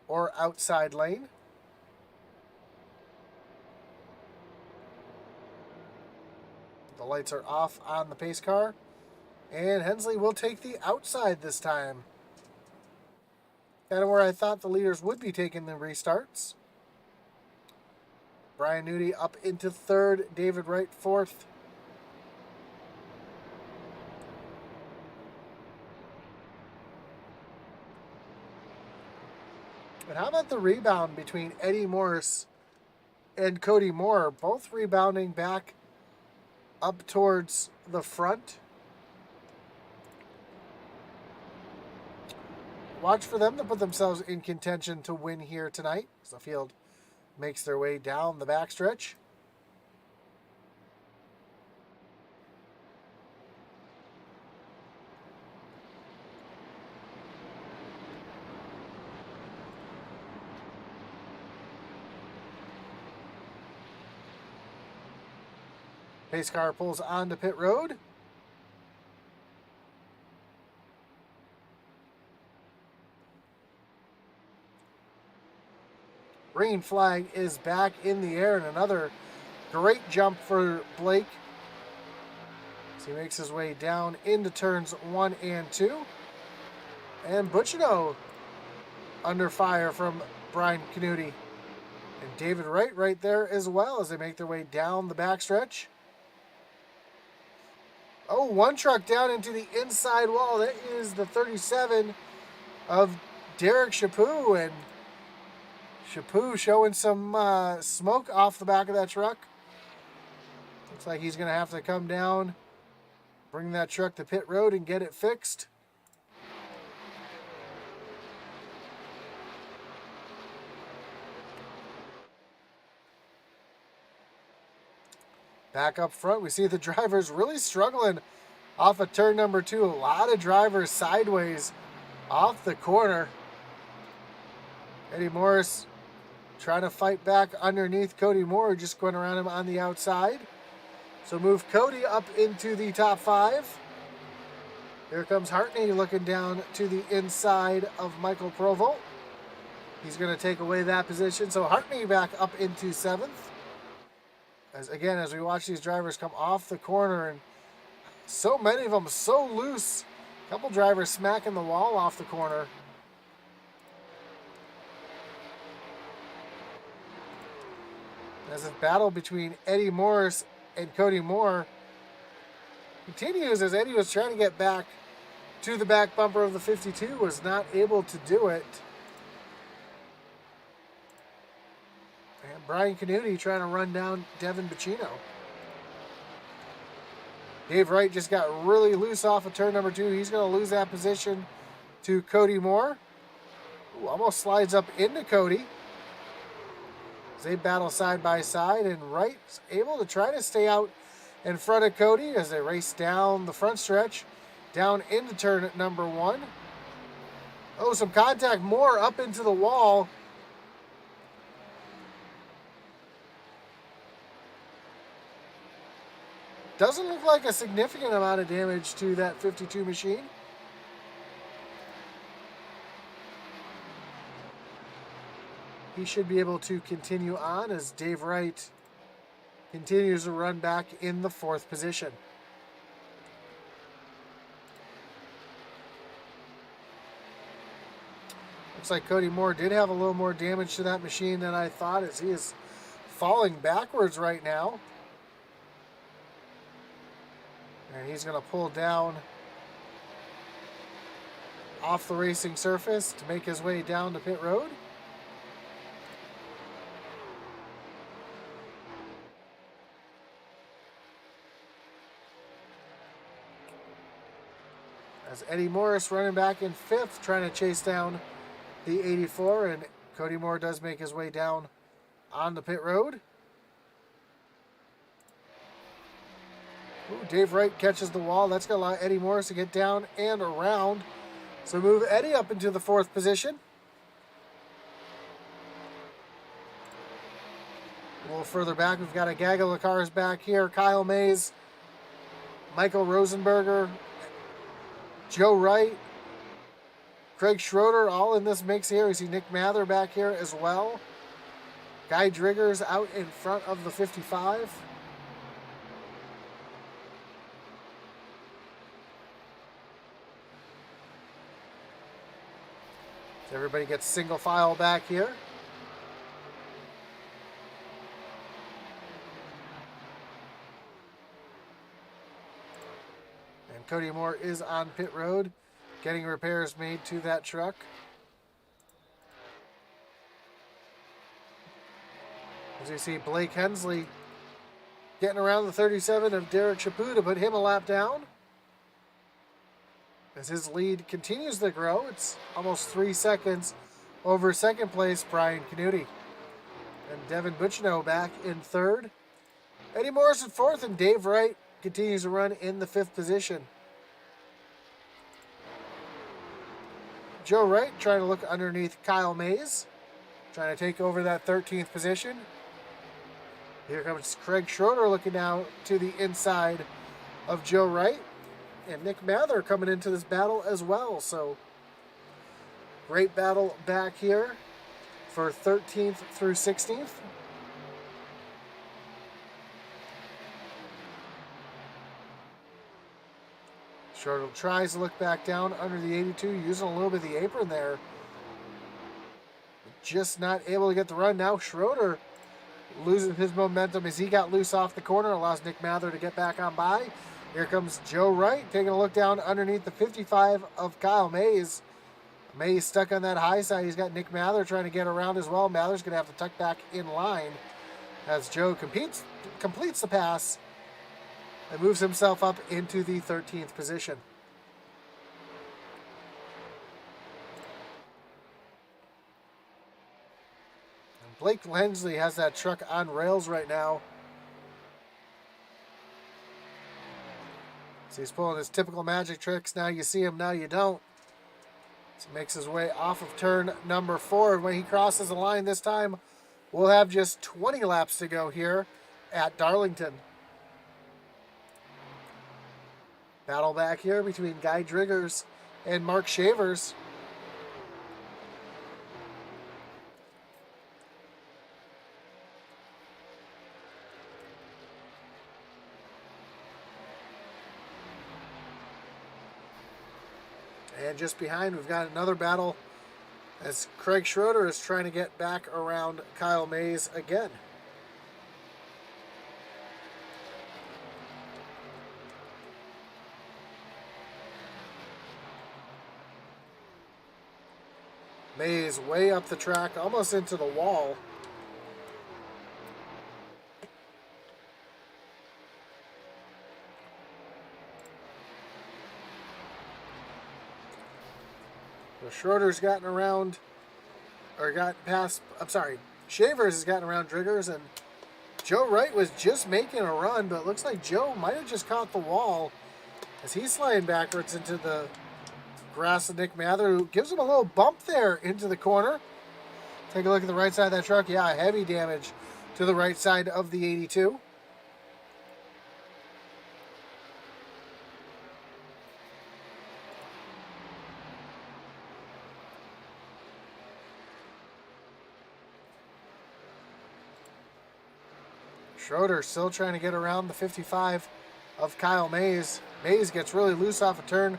or outside lane. The lights are off on the pace car. And Hensley will take the outside this time. Kind of where I thought the leaders would be taking the restarts. Brian Nudi up into 3rd. David Wright 4th. And how about the rebound between Eddie Morris and Cody Moore? Both rebounding back up towards the front. Watch for them to put themselves in contention to win here tonight as the field makes their way down the backstretch. Pace car pulls onto pit road. Green flag is back in the air, and another great jump for Blake. So he makes his way down into turns 1 and 2. And Bucciano under fire from Brian Canuti. And David Wright right there as well as they make their way down the backstretch. Oh, one truck down into the inside wall. That is the 37 of Derek Chaput, and Chaput showing some smoke off the back of that truck. Looks like he's going to have to come down, bring that truck to pit road and get it fixed. Back up front, we see the drivers really struggling off of turn number 2. A lot of drivers sideways off the corner. Eddie Morris trying to fight back underneath Cody Moore, just going around him on the outside. So move Cody up into the top 5. Here comes Hartney looking down to the inside of Michael Provo. He's going to take away that position. So Hartney back up into 7th. As we watch these drivers come off the corner, and so many of them so loose. A couple drivers smacking the wall off the corner. As this battle between Eddie Morris and Cody Moore continues, as Eddie was trying to get back to the back bumper of the 52, was not able to do it. And Brian Canuti trying to run down Devin Bacino. Dave Wright just got really loose off of turn number 2. He's going to lose that position to Cody Moore. Ooh, almost slides up into Cody. As they battle side by side, and Wright's able to try to stay out in front of Cody as they race down the front stretch, down into turn number 1. Oh, some contact. Moore up into the wall. Doesn't look like a significant amount of damage to that 52 machine. He should be able to continue on as Dave Wright continues to run back in the 4th position. Looks like Cody Moore did have a little more damage to that machine than I thought, as he is falling backwards right now. And he's going to pull down off the racing surface to make his way down to pit road. As Eddie Morris running back in 5th, trying to chase down the 84, and Cody Moore does make his way down on the pit road. Ooh, Dave Wright catches the wall. That's going to allow Eddie Morris to get down and around. So move Eddie up into the 4th position. A little further back, we've got a gaggle of cars back here. Kyle Mays, Michael Rosenberger, Joe Wright, Craig Schroeder, all in this mix here. We see Nick Mather back here as well. Guy Driggers out in front of the 55. So everybody gets single file back here. And Cody Moore is on pit road, getting repairs made to that truck. As you see Blake Hensley getting around the 37 of Derek Chaput to put him a lap down. As his lead continues to grow, it's almost 3 seconds over 2nd place Brian Canuti. And Devin Butchino back in 3rd. Eddie Morris in 4th, and Dave Wright continues to run in the 5th position. Joe Wright trying to look underneath Kyle Mays, trying to take over that 13th position. Here comes Craig Schroeder looking now to the inside of Joe Wright. And Nick Mather coming into this battle as well. So great battle back here for 13th through 16th. Schroeder tries to look back down under the 82, using a little bit of the apron there. Just not able to get the run. Now Schroeder losing his momentum as he got loose off the corner, allows Nick Mather to get back on by. Here comes Joe Wright taking a look down underneath the 55 of Kyle Mays. Mays stuck on that high side. He's got Nick Mather trying to get around as well. Mather's going to have to tuck back in line as Joe completes the pass and moves himself up into the 13th position. And Blake Lensley has that truck on rails right now. So he's pulling his typical magic tricks. Now you see him, now you don't. So he makes his way off of turn number 4. When he crosses the line this time, we'll have just 20 laps to go here at Darlington. Battle back here between Guy Driggers and Mark Shavers. And just behind, we've got another battle as Craig Schroeder is trying to get back around Kyle Mays again. Mays way up the track, almost into the wall. So Schroeder's gotten around, or got past, Shavers has gotten around Driggers, and Joe Wright was just making a run, but it looks like Joe might have just caught the wall as he's sliding backwards into the grass of Nick Mather, who gives him a little bump there into the corner. Take a look at the right side of that truck. Yeah, heavy damage to the right side of the 82. Schroeder still trying to get around the 55 of Kyle Mays. Mays gets really loose off a turn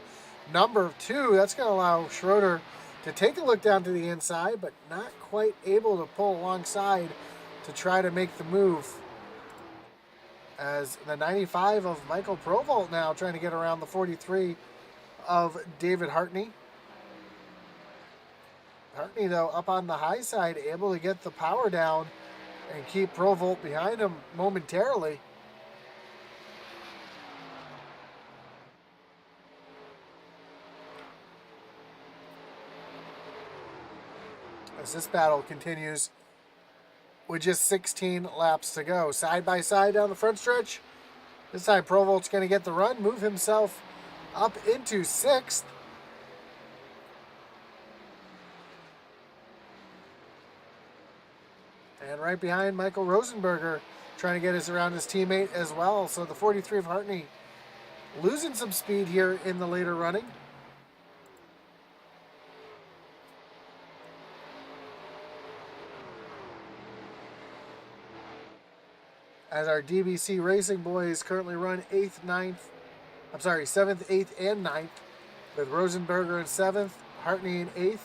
number 2. That's going to allow Schroeder to take a look down to the inside, but not quite able to pull alongside to try to make the move. As the 95 of Michael Provolt now trying to get around the 43 of David Hartney. Hartney, though, up on the high side, able to get the power down and keep Provolt behind him momentarily. As this battle continues with just 16 laps to go. Side by side down the front stretch. This time Provolt's going to get the run, move himself up into 6th. And right behind Michael Rosenberger trying to get us around his teammate as well. So the 43 of Hartney losing some speed here in the later running. As our DBC Racing boys currently run 7th, 8th, and 9th, with Rosenberger in 7th, Hartney in 8th,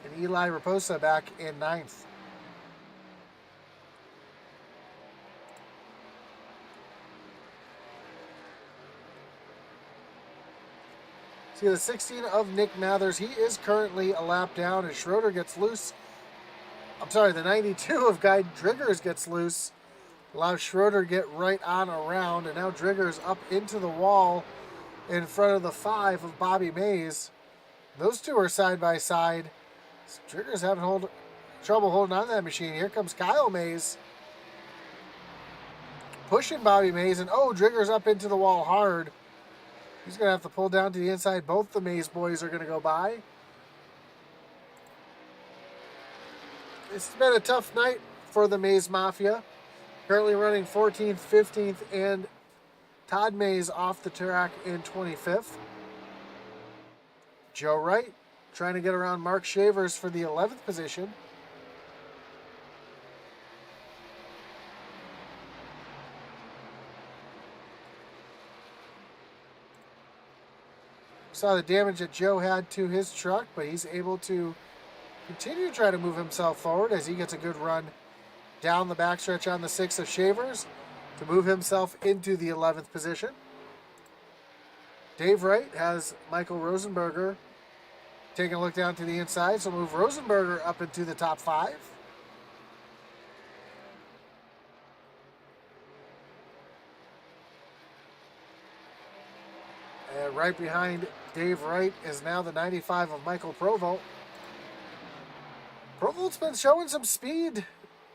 and Eli Raposa back in 9th. See the 16 of Nick Mathers. He is currently a lap down as Schroeder gets loose. The 92 of Guy Driggers gets loose. Allows Schroeder to get right on around, and now Driggers up into the wall in front of the 5 of Bobby Mays. Those two are side by side. So Driggers having trouble holding on to that machine. Here comes Kyle Mays. Pushing Bobby Mays, and Driggers up into the wall hard. He's going to have to pull down to the inside. Both the Mays boys are going to go by. It's been a tough night for the Mays Mafia. Currently running 14th, 15th, and Todd Mays off the track in 25th. Joe Wright trying to get around Mark Shavers for the 11th position. Saw the damage that Joe had to his truck, but he's able to continue to try to move himself forward as he gets a good run down the backstretch on the 6 of Shavers to move himself into the 11th position. Dave Wright has Michael Rosenberger taking a look down to the inside, so move Rosenberger up into the top 5. And right behind Dave Wright is now the 95 of Michael Provolt. Provolt's been showing some speed in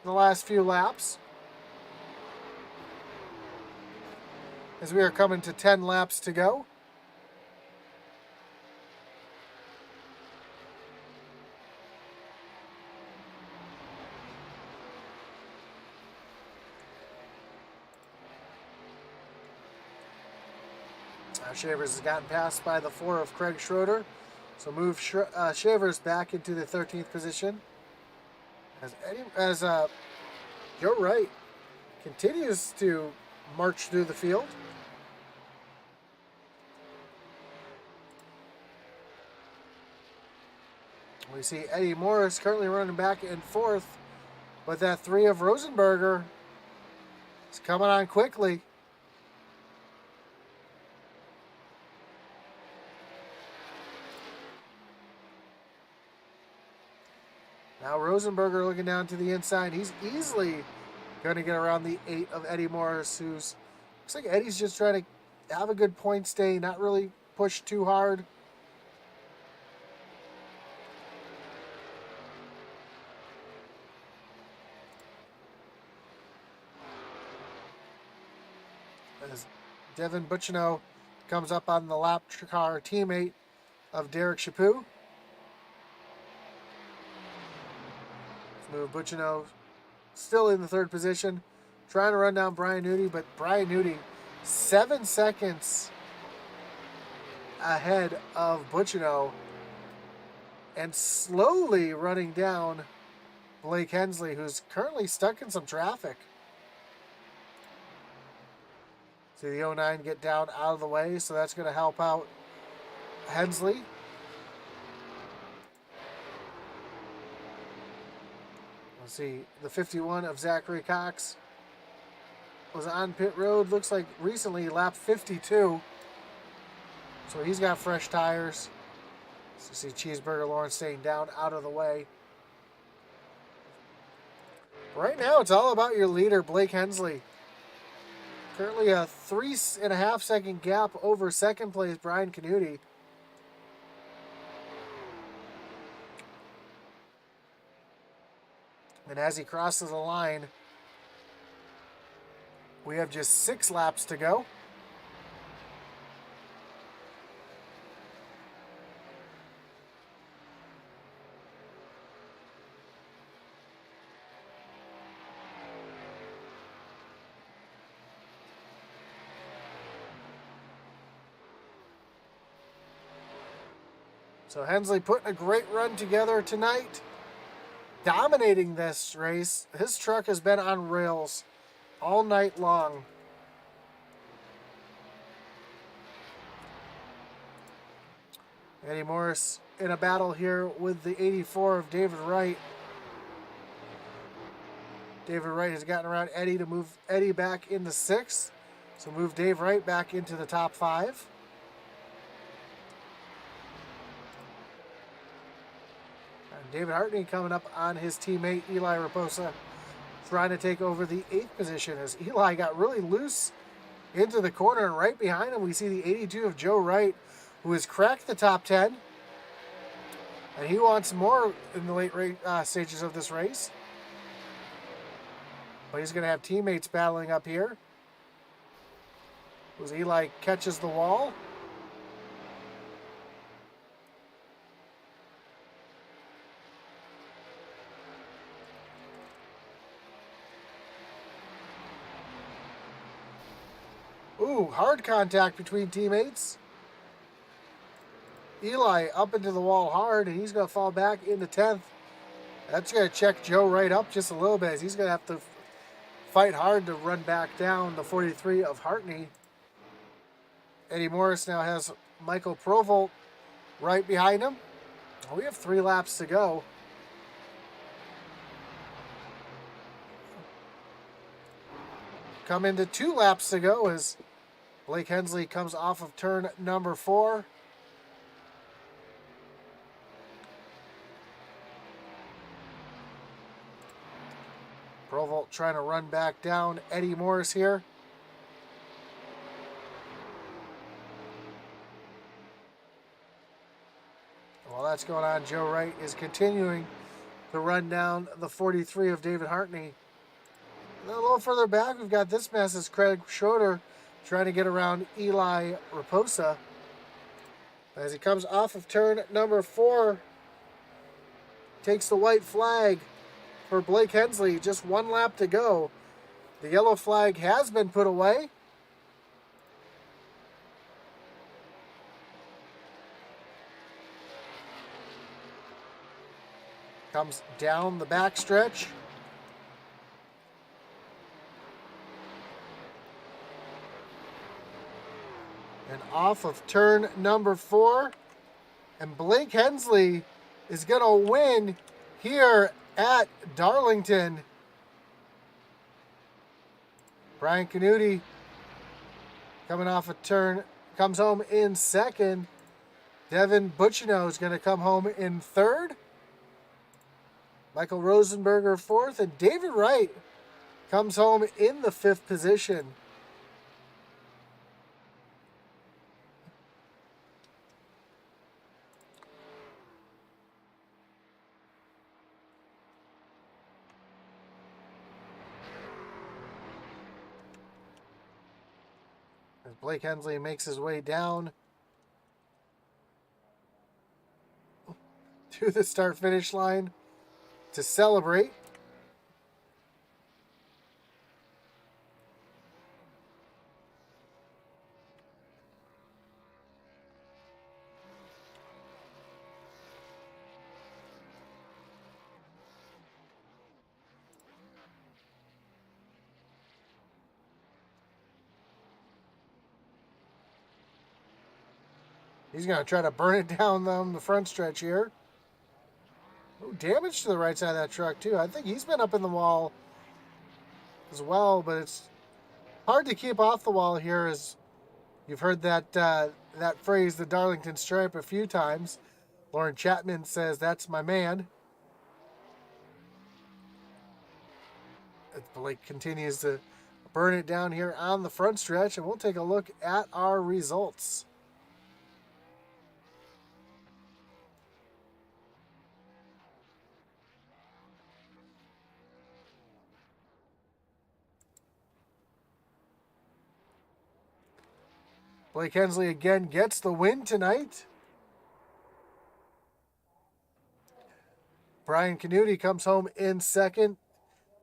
the last few laps. As we are coming to 10 laps to go. Shavers has gotten passed by the 4 of Craig Schroeder. So move Shavers back into the 13th position. As Joe Wright continues to march through the field. We see Eddie Morris currently running back and forth, but that 3 of Rosenberger is coming on quickly. Now Rosenberger looking down to the inside. He's easily going to get around the 8 of Eddie Morris, who's looks like Eddie's just trying to have a good point stay, not really push too hard. As Devin Butchino comes up on the lap car, teammate of Derek Chaput. Move Butchino still in the 3rd position, trying to run down Brian Nudie, but Brian Nudie 7 seconds ahead of Butchino and slowly running down Blake Hensley, who's currently stuck in some traffic. See the 09 get down out of the way, so that's going to help out Hensley. Let's see, the 51 of Zachary Cox was on pit road. Looks like recently lap 52. So he's got fresh tires. So see Cheeseburger Lawrence staying down out of the way. Right now, it's all about your leader, Blake Hensley. Currently a 3.5 second gap over second place, Brian Canuti. And as he crosses the line, we have just 6 laps to go. So Hensley putting a great run together tonight. Dominating this race. His truck has been on rails all night long. Eddie Morris in a battle here with the 84 of David Wright. David Wright has gotten around Eddie to move Eddie back into 6th. So move Dave Wright back into the top 5. David Hartney coming up on his teammate Eli Raposa, trying to take over the 8th position as Eli got really loose into the corner, and right behind him we see the 82 of Joe Wright, who has cracked the top 10, and he wants more in the late stages of this race. But he's going to have teammates battling up here. As Eli catches the wall. Ooh, hard contact between teammates. Eli up into the wall hard, and he's going to fall back into 10th. That's going to check Joe Wright up just a little bit, as he's going to have to fight hard to run back down the 43 of Hartney. Eddie Morris now has Michael Provolt right behind him. We have 3 laps to go. Come into 2 laps to go as Blake Hensley comes off of turn number 4. Provolt trying to run back down Eddie Morris here. While that's going on, Joe Wright is continuing to run down the 43 of David Hartney. And then a little further back, we've got this mess is Craig Schroeder trying to get around Eli Raposa. As he comes off of turn number 4, takes the white flag for Blake Hensley. Just one lap to go. The yellow flag has been put away. Comes down the backstretch. And off of turn number 4. And Blake Hensley is going to win here at Darlington. Brian Canuti coming off a turn, comes home in second. Devin Buccino is going to come home in third. Michael Rosenberger fourth, and David Wright comes home in the 5th position. As Blake Hensley makes his way down to the start-finish line to celebrate. He's going to try to burn it down the front stretch here. Oh, damage to the right side of that truck, too. I think he's been up in the wall as well, but it's hard to keep off the wall here, as you've heard that that phrase, the Darlington Stripe, a few times. Lauren Chapman says, "That's my man." As Blake continues to burn it down here on the front stretch, and we'll take a look at our results. Blake Hensley again gets the win tonight. Brian Canuti comes home in second.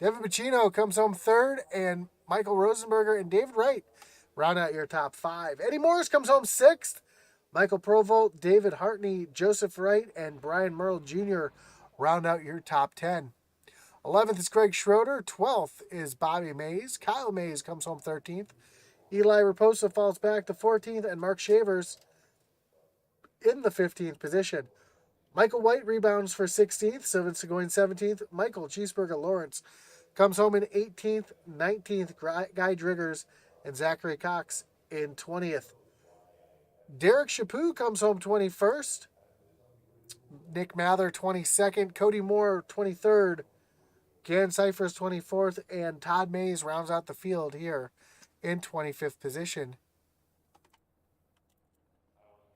Devin Buccino comes home third. And Michael Rosenberger and David Wright round out your top 5. Eddie Morris comes home 6th. Michael Provolt, David Hartney, Joseph Wright, and Brian Merle Jr. round out your top 10. 11th is Craig Schroeder. 12th is Bobby Mays. Kyle Mays comes home 13th. Eli Raposa falls back to 14th, and Mark Shavers in the 15th position. Michael White rebounds for 16th, Sylvan Seguin 17th. Michael Cheeseburger Lawrence comes home in 18th, 19th, Guy Driggers, and Zachary Cox in 20th. Derek Chaput comes home 21st. Nick Mather 22nd. Cody Moore 23rd. Gann Cyphers 24th, and Todd Mays rounds out the field here in 25th position.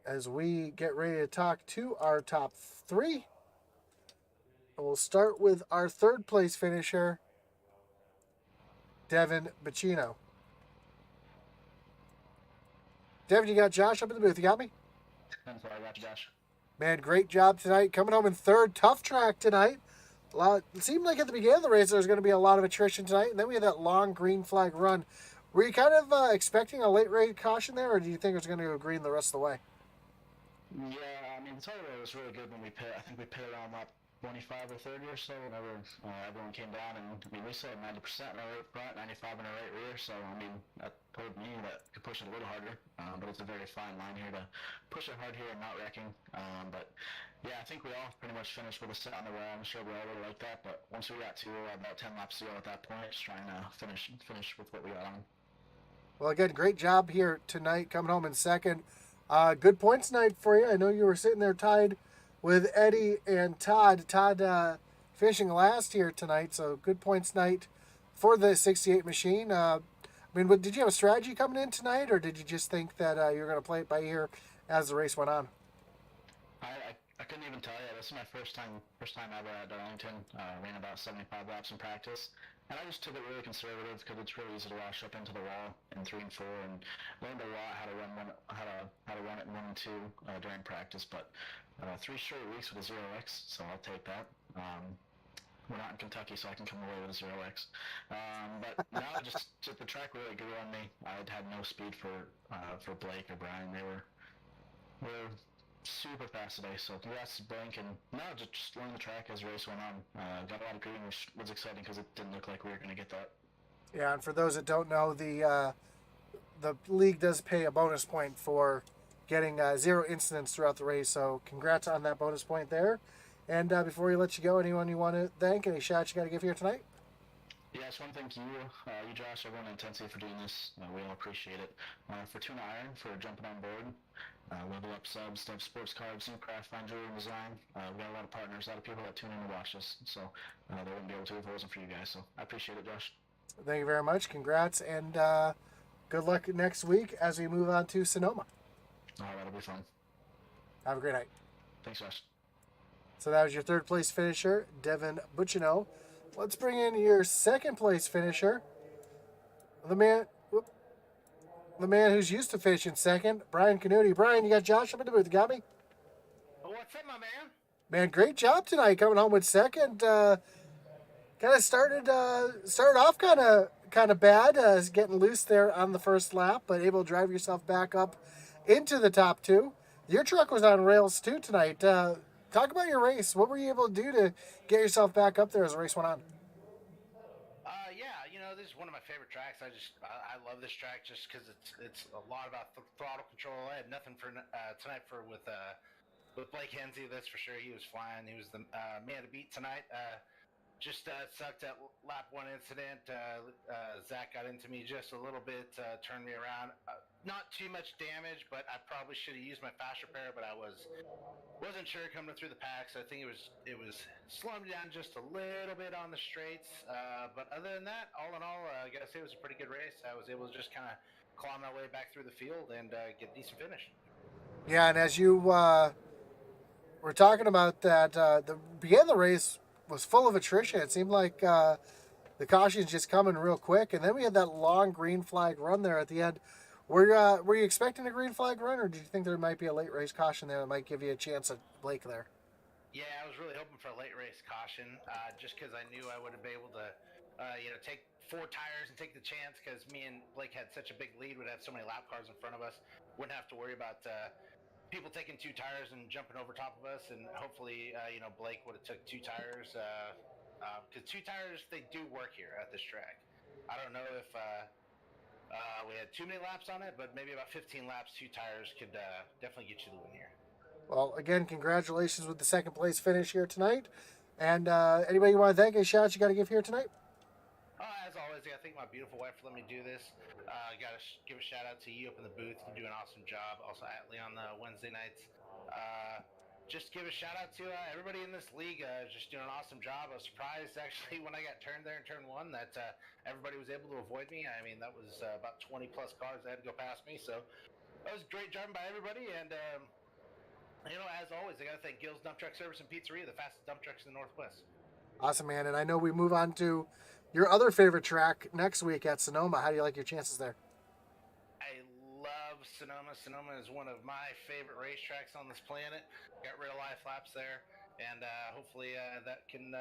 As we get ready to talk to our top 3, we'll start with our 3rd place finisher, Devin Buccino. Devin, you got Josh up in the booth. You got me?
I'm sorry, I got you, Josh.
Man, great job tonight. Coming home in 3rd. Tough track tonight. It seemed like at the beginning of the race there was going to be a lot of attrition tonight, and then we had that long green flag run. Were you kind of expecting a late race caution there, or do you think it was going to go green the rest of the way?
Yeah, I mean, the title was really good when we pit. I think we pit around lap 25 or 30 or so whenever everyone came down, and I mean, we said 90% in our right front, 95 in our right rear, so I mean, that told me that we could push it a little harder, but it's a very fine line here to push it hard here and not wrecking, but yeah, I think we all pretty much finished with a set on the rail. I'm sure we all really like that, but once we got to about 10 laps to go at that point, just trying to finish with what we got on.
Well, again, great job here tonight, coming home in second. Good points night for you. I know you were sitting there tied with Eddie and Todd. Todd finishing last here tonight, so good points night for the 68 machine. Did you have a strategy coming in tonight, or did you just think that you were going to play it by ear as the race went on?
I couldn't even tell you. This is my first time ever at Darlington. Ran about 75 laps in practice, and I just took it really conservative because it's really easy to wash up into the wall in 3 and 4, and learned a lot how to run it in 1 and 2 during practice. But 3 straight weeks with a 0x, so I'll take that. We're not in Kentucky, so I can come away with a 0x. But now just the track really grew on me. I had no speed for Blake or Brian. They were super fast today, so congrats to Blake, and now just learning the track as the race went on. Got a lot of green, which was exciting because it didn't look like we were going to get that.
Yeah, and for those that don't know, the league does pay a bonus point for getting 0 incidents throughout the race, so congrats on that bonus point there. And before we let you go, anyone you want to thank, any shots you got to give here tonight?
Yeah, I just want to thank you, Josh, everyone at Intensity for doing this. We all appreciate it. Fortuna Iron for jumping on board. Level Up Subs, Stuff Sports Cards, New Craft, Fine Jewelry and Design. We got a lot of partners, a lot of people that tune in to watch us. So they wouldn't be able to if it wasn't for you guys. So I appreciate it, Josh.
Thank you very much. Congrats, and good luck next week as we move on to Sonoma.
Oh, that'll be fun.
Have a great night.
Thanks, Josh.
So that was your third place finisher, Devin Butchino. Let's bring in your second place finisher, the man who's used to finishing second, Brian Canuti. Brian, you got Josh up in the booth. You got me?
What's up, my man?
Man, great job tonight coming home with second. Kind of started off kind of bad, getting loose there on the first lap, but able to drive yourself back up into the top 2. Your truck was on rails too tonight. Talk about your race. What were you able to do to get yourself back up there as the race went on?
This is one of my favorite tracks. I love this track just because it's a lot about throttle control. I had nothing for tonight with Blake Hensley. That's for sure. He was flying. He was the man to beat tonight. Just sucked at lap 1 incident. Zach got into me just a little bit, turned me around. Not too much damage, but I probably should have used my fast repair, but I wasn't sure coming through the pack, so I think it was slowing me down just a little bit on the straights. But other than that, all in all, I gotta say it was a pretty good race. I was able to just kind of claw my way back through the field and get a decent finish.
Yeah, and as you were talking about that, the beginning of the race was full of attrition. It seemed like the cautions just coming real quick, and then we had that long green flag run there at the end. Were you expecting a green flag run, or did you think there might be a late race caution there that might give you a chance at Blake there?
Yeah, I was really hoping for a late race caution, just because I knew I would have been able to, take 4 tires and take the chance, because me and Blake had such a big lead. We'd have so many lap cars in front of us. Wouldn't have to worry about people taking 2 tires and jumping over top of us, and hopefully, Blake would have took 2 tires, because 2 tires, they do work here at this track. I don't know if we had too many laps on it, but maybe about 15 laps, 2 tires could definitely get you the win here.
Well, again, congratulations with the second place finish here tonight. And anybody you want to thank, any shots you got to give here tonight?
As always, I thank my beautiful wife for letting me do this. Got to give a shout out to you up in the booth. You do an awesome job. Also, Atlee on the Wednesday nights. Just give a shout out to everybody in this league. Just doing an awesome job. I was surprised actually when I got turned there in turn 1 that everybody was able to avoid me. I mean, that was about 20 plus cars that had to go past me. So that was great driving by everybody. And as always, I got to thank Gill's Dump Truck Service and Pizzeria, the fastest dump trucks in the Northwest.
Awesome, man. And I know we move on to your other favorite track next week at Sonoma. How do you like your chances there?
I love Sonoma. Sonoma is one of my favorite racetracks on this planet. Got real life laps there, and hopefully that can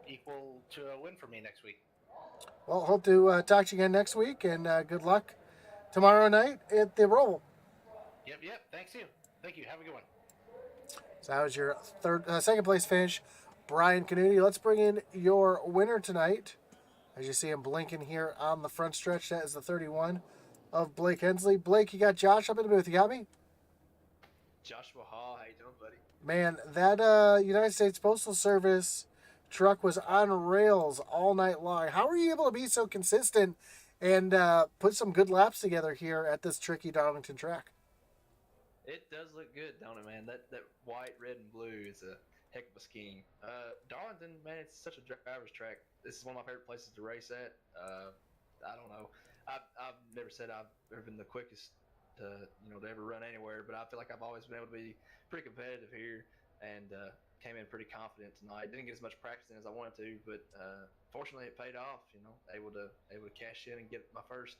equal to a win for me next week.
Well, hope to talk to you again next week, and good luck tomorrow night at the Roval.
Yep. Thank you. Have a good one.
So that was your second place finish, Brian Canuti. Let's bring in your winner tonight. As you see him blinking here on the front stretch, that is the 31 of Blake Hensley. Blake, you got Josh up in the booth. You got me?
Joshua Hall, how you doing, buddy?
Man, that United States Postal Service truck was on rails all night long. How were you able to be so consistent and put some good laps together here at this tricky Darlington track.
It does look good, don't it, man? That white, red, and blue is a heck of a scheme. Darlington, man, it's such a driver's track. This is one of my favorite places to race at. I don't know. I've never said I've ever been the quickest to ever run anywhere, but I feel like I've always been able to be pretty competitive here, and came in pretty confident tonight. Didn't get as much practice in as I wanted to, but fortunately it paid off. Able to cash in and get my first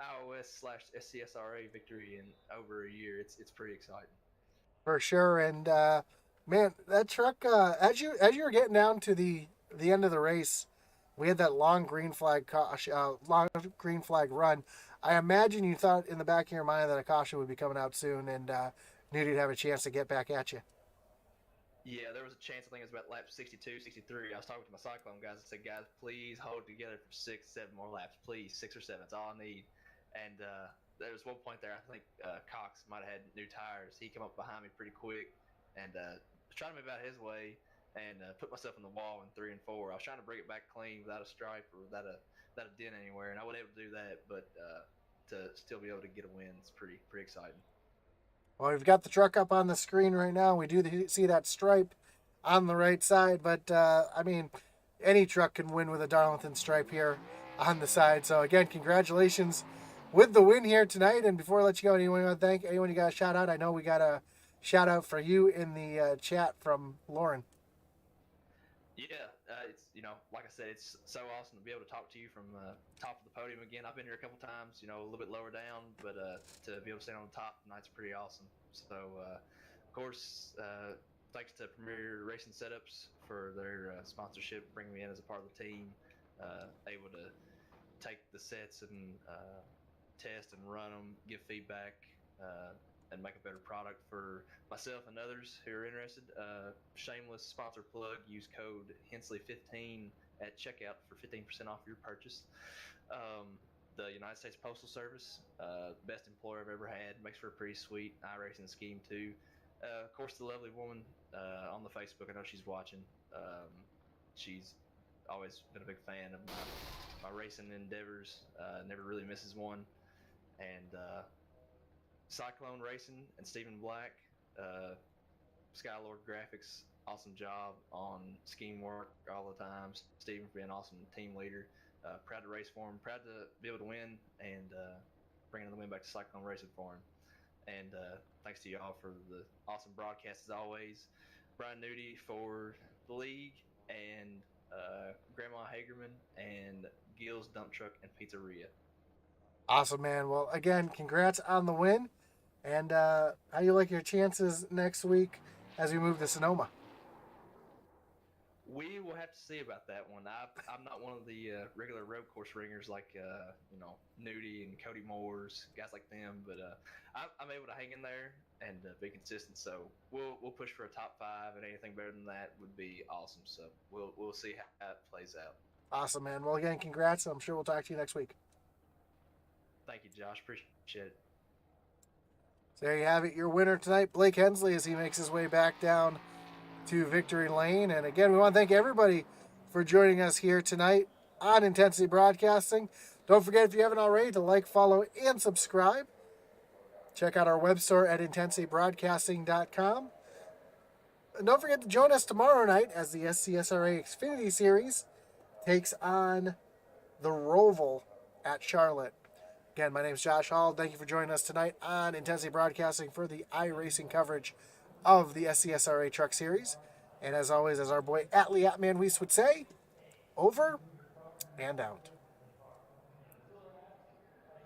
iOS/SCSRA victory in over a year. It's pretty exciting.
For sure. And man, that truck as you were getting down to the end of the race, we had that long green flag run. I imagine you thought in the back of your mind that a caution would be coming out soon, and knew you'd have a chance to get back at you.
Yeah, there was a chance. I think it was about lap 62, 63. I was talking to my Cyclone guys and said, guys, please hold together for 6, 7 more laps. Please, 6 or 7. That's all I need. And there was one point there, I think Cox might have had new tires. He came up behind me pretty quick and was trying to move out his way and put myself in the wall in 3 and 4. I was trying to bring it back clean without a stripe or without a dent anywhere, and I wasn't able to do that, but to still be able to get a win is pretty exciting.
Well, we've got the truck up on the screen right now. We do see that stripe on the right side, but I mean, any truck can win with a Darlington stripe here on the side. So again, congratulations with the win here tonight. And before I let you go, anyone want to thank? Anyone you got a shout out? I know we got a shout out for you in the chat from Lauren.
Yeah, it's like I said, it's so awesome to be able to talk to you from top of the podium again. I've been here a couple times, a little bit lower down, but to be able to stand on the top tonight's pretty awesome. So, of course, thanks to Premier Racing Setups for their sponsorship, bringing me in as a part of the team. Able to take the sets and test and run them, give feedback, and make a better product for myself and others who are interested. Shameless sponsor plug, use code Hensley15 at checkout for 15% off your purchase. The United States Postal Service, best employer I've ever had, makes for a pretty sweet iRacing scheme too. Of course, the lovely woman on the Facebook, I know she's watching. She's always been a big fan of my racing endeavors, never really misses one. And Cyclone Racing and Stephen Black, Skylord Graphics, awesome job on scheme work all the time. Stephen for being an awesome team leader. Proud to race for him, proud to be able to win, and bringing the win back to Cyclone Racing for him. And thanks to y'all for the awesome broadcast as always. Brian Nudie for the league, and Grandma Hagerman, and Gil's Dump Truck and Pizzeria.
Awesome, man. Well, again, congrats on the win. And how do you like your chances next week as we move to Sonoma?
We will have to see about that one. I'm not one of the regular road course ringers like Nudie and Cody Moores, guys like them, but I'm able to hang in there and be consistent. So we'll push for a top 5, and anything better than that would be awesome. So we'll see how it plays out.
Awesome, man. Well, again, congrats. I'm sure we'll talk to you next week.
Thank you, Josh. Appreciate it.
So there you have it. Your winner tonight, Blake Hensley, as he makes his way back down to victory lane. And again, we want to thank everybody for joining us here tonight on Intensity Broadcasting. Don't forget, if you haven't already, to like, follow, and subscribe. Check out our web store at intensitybroadcasting.com. And don't forget to join us tomorrow night as the SCSRA Xfinity Series takes on the Roval at Charlotte. Again, my name is Josh Hall. Thank you for joining us tonight on Intensity Broadcasting for the iRacing coverage of the SCSRA Truck Series. And as always, as our boy Atlee Atman Weiss would say, over and out.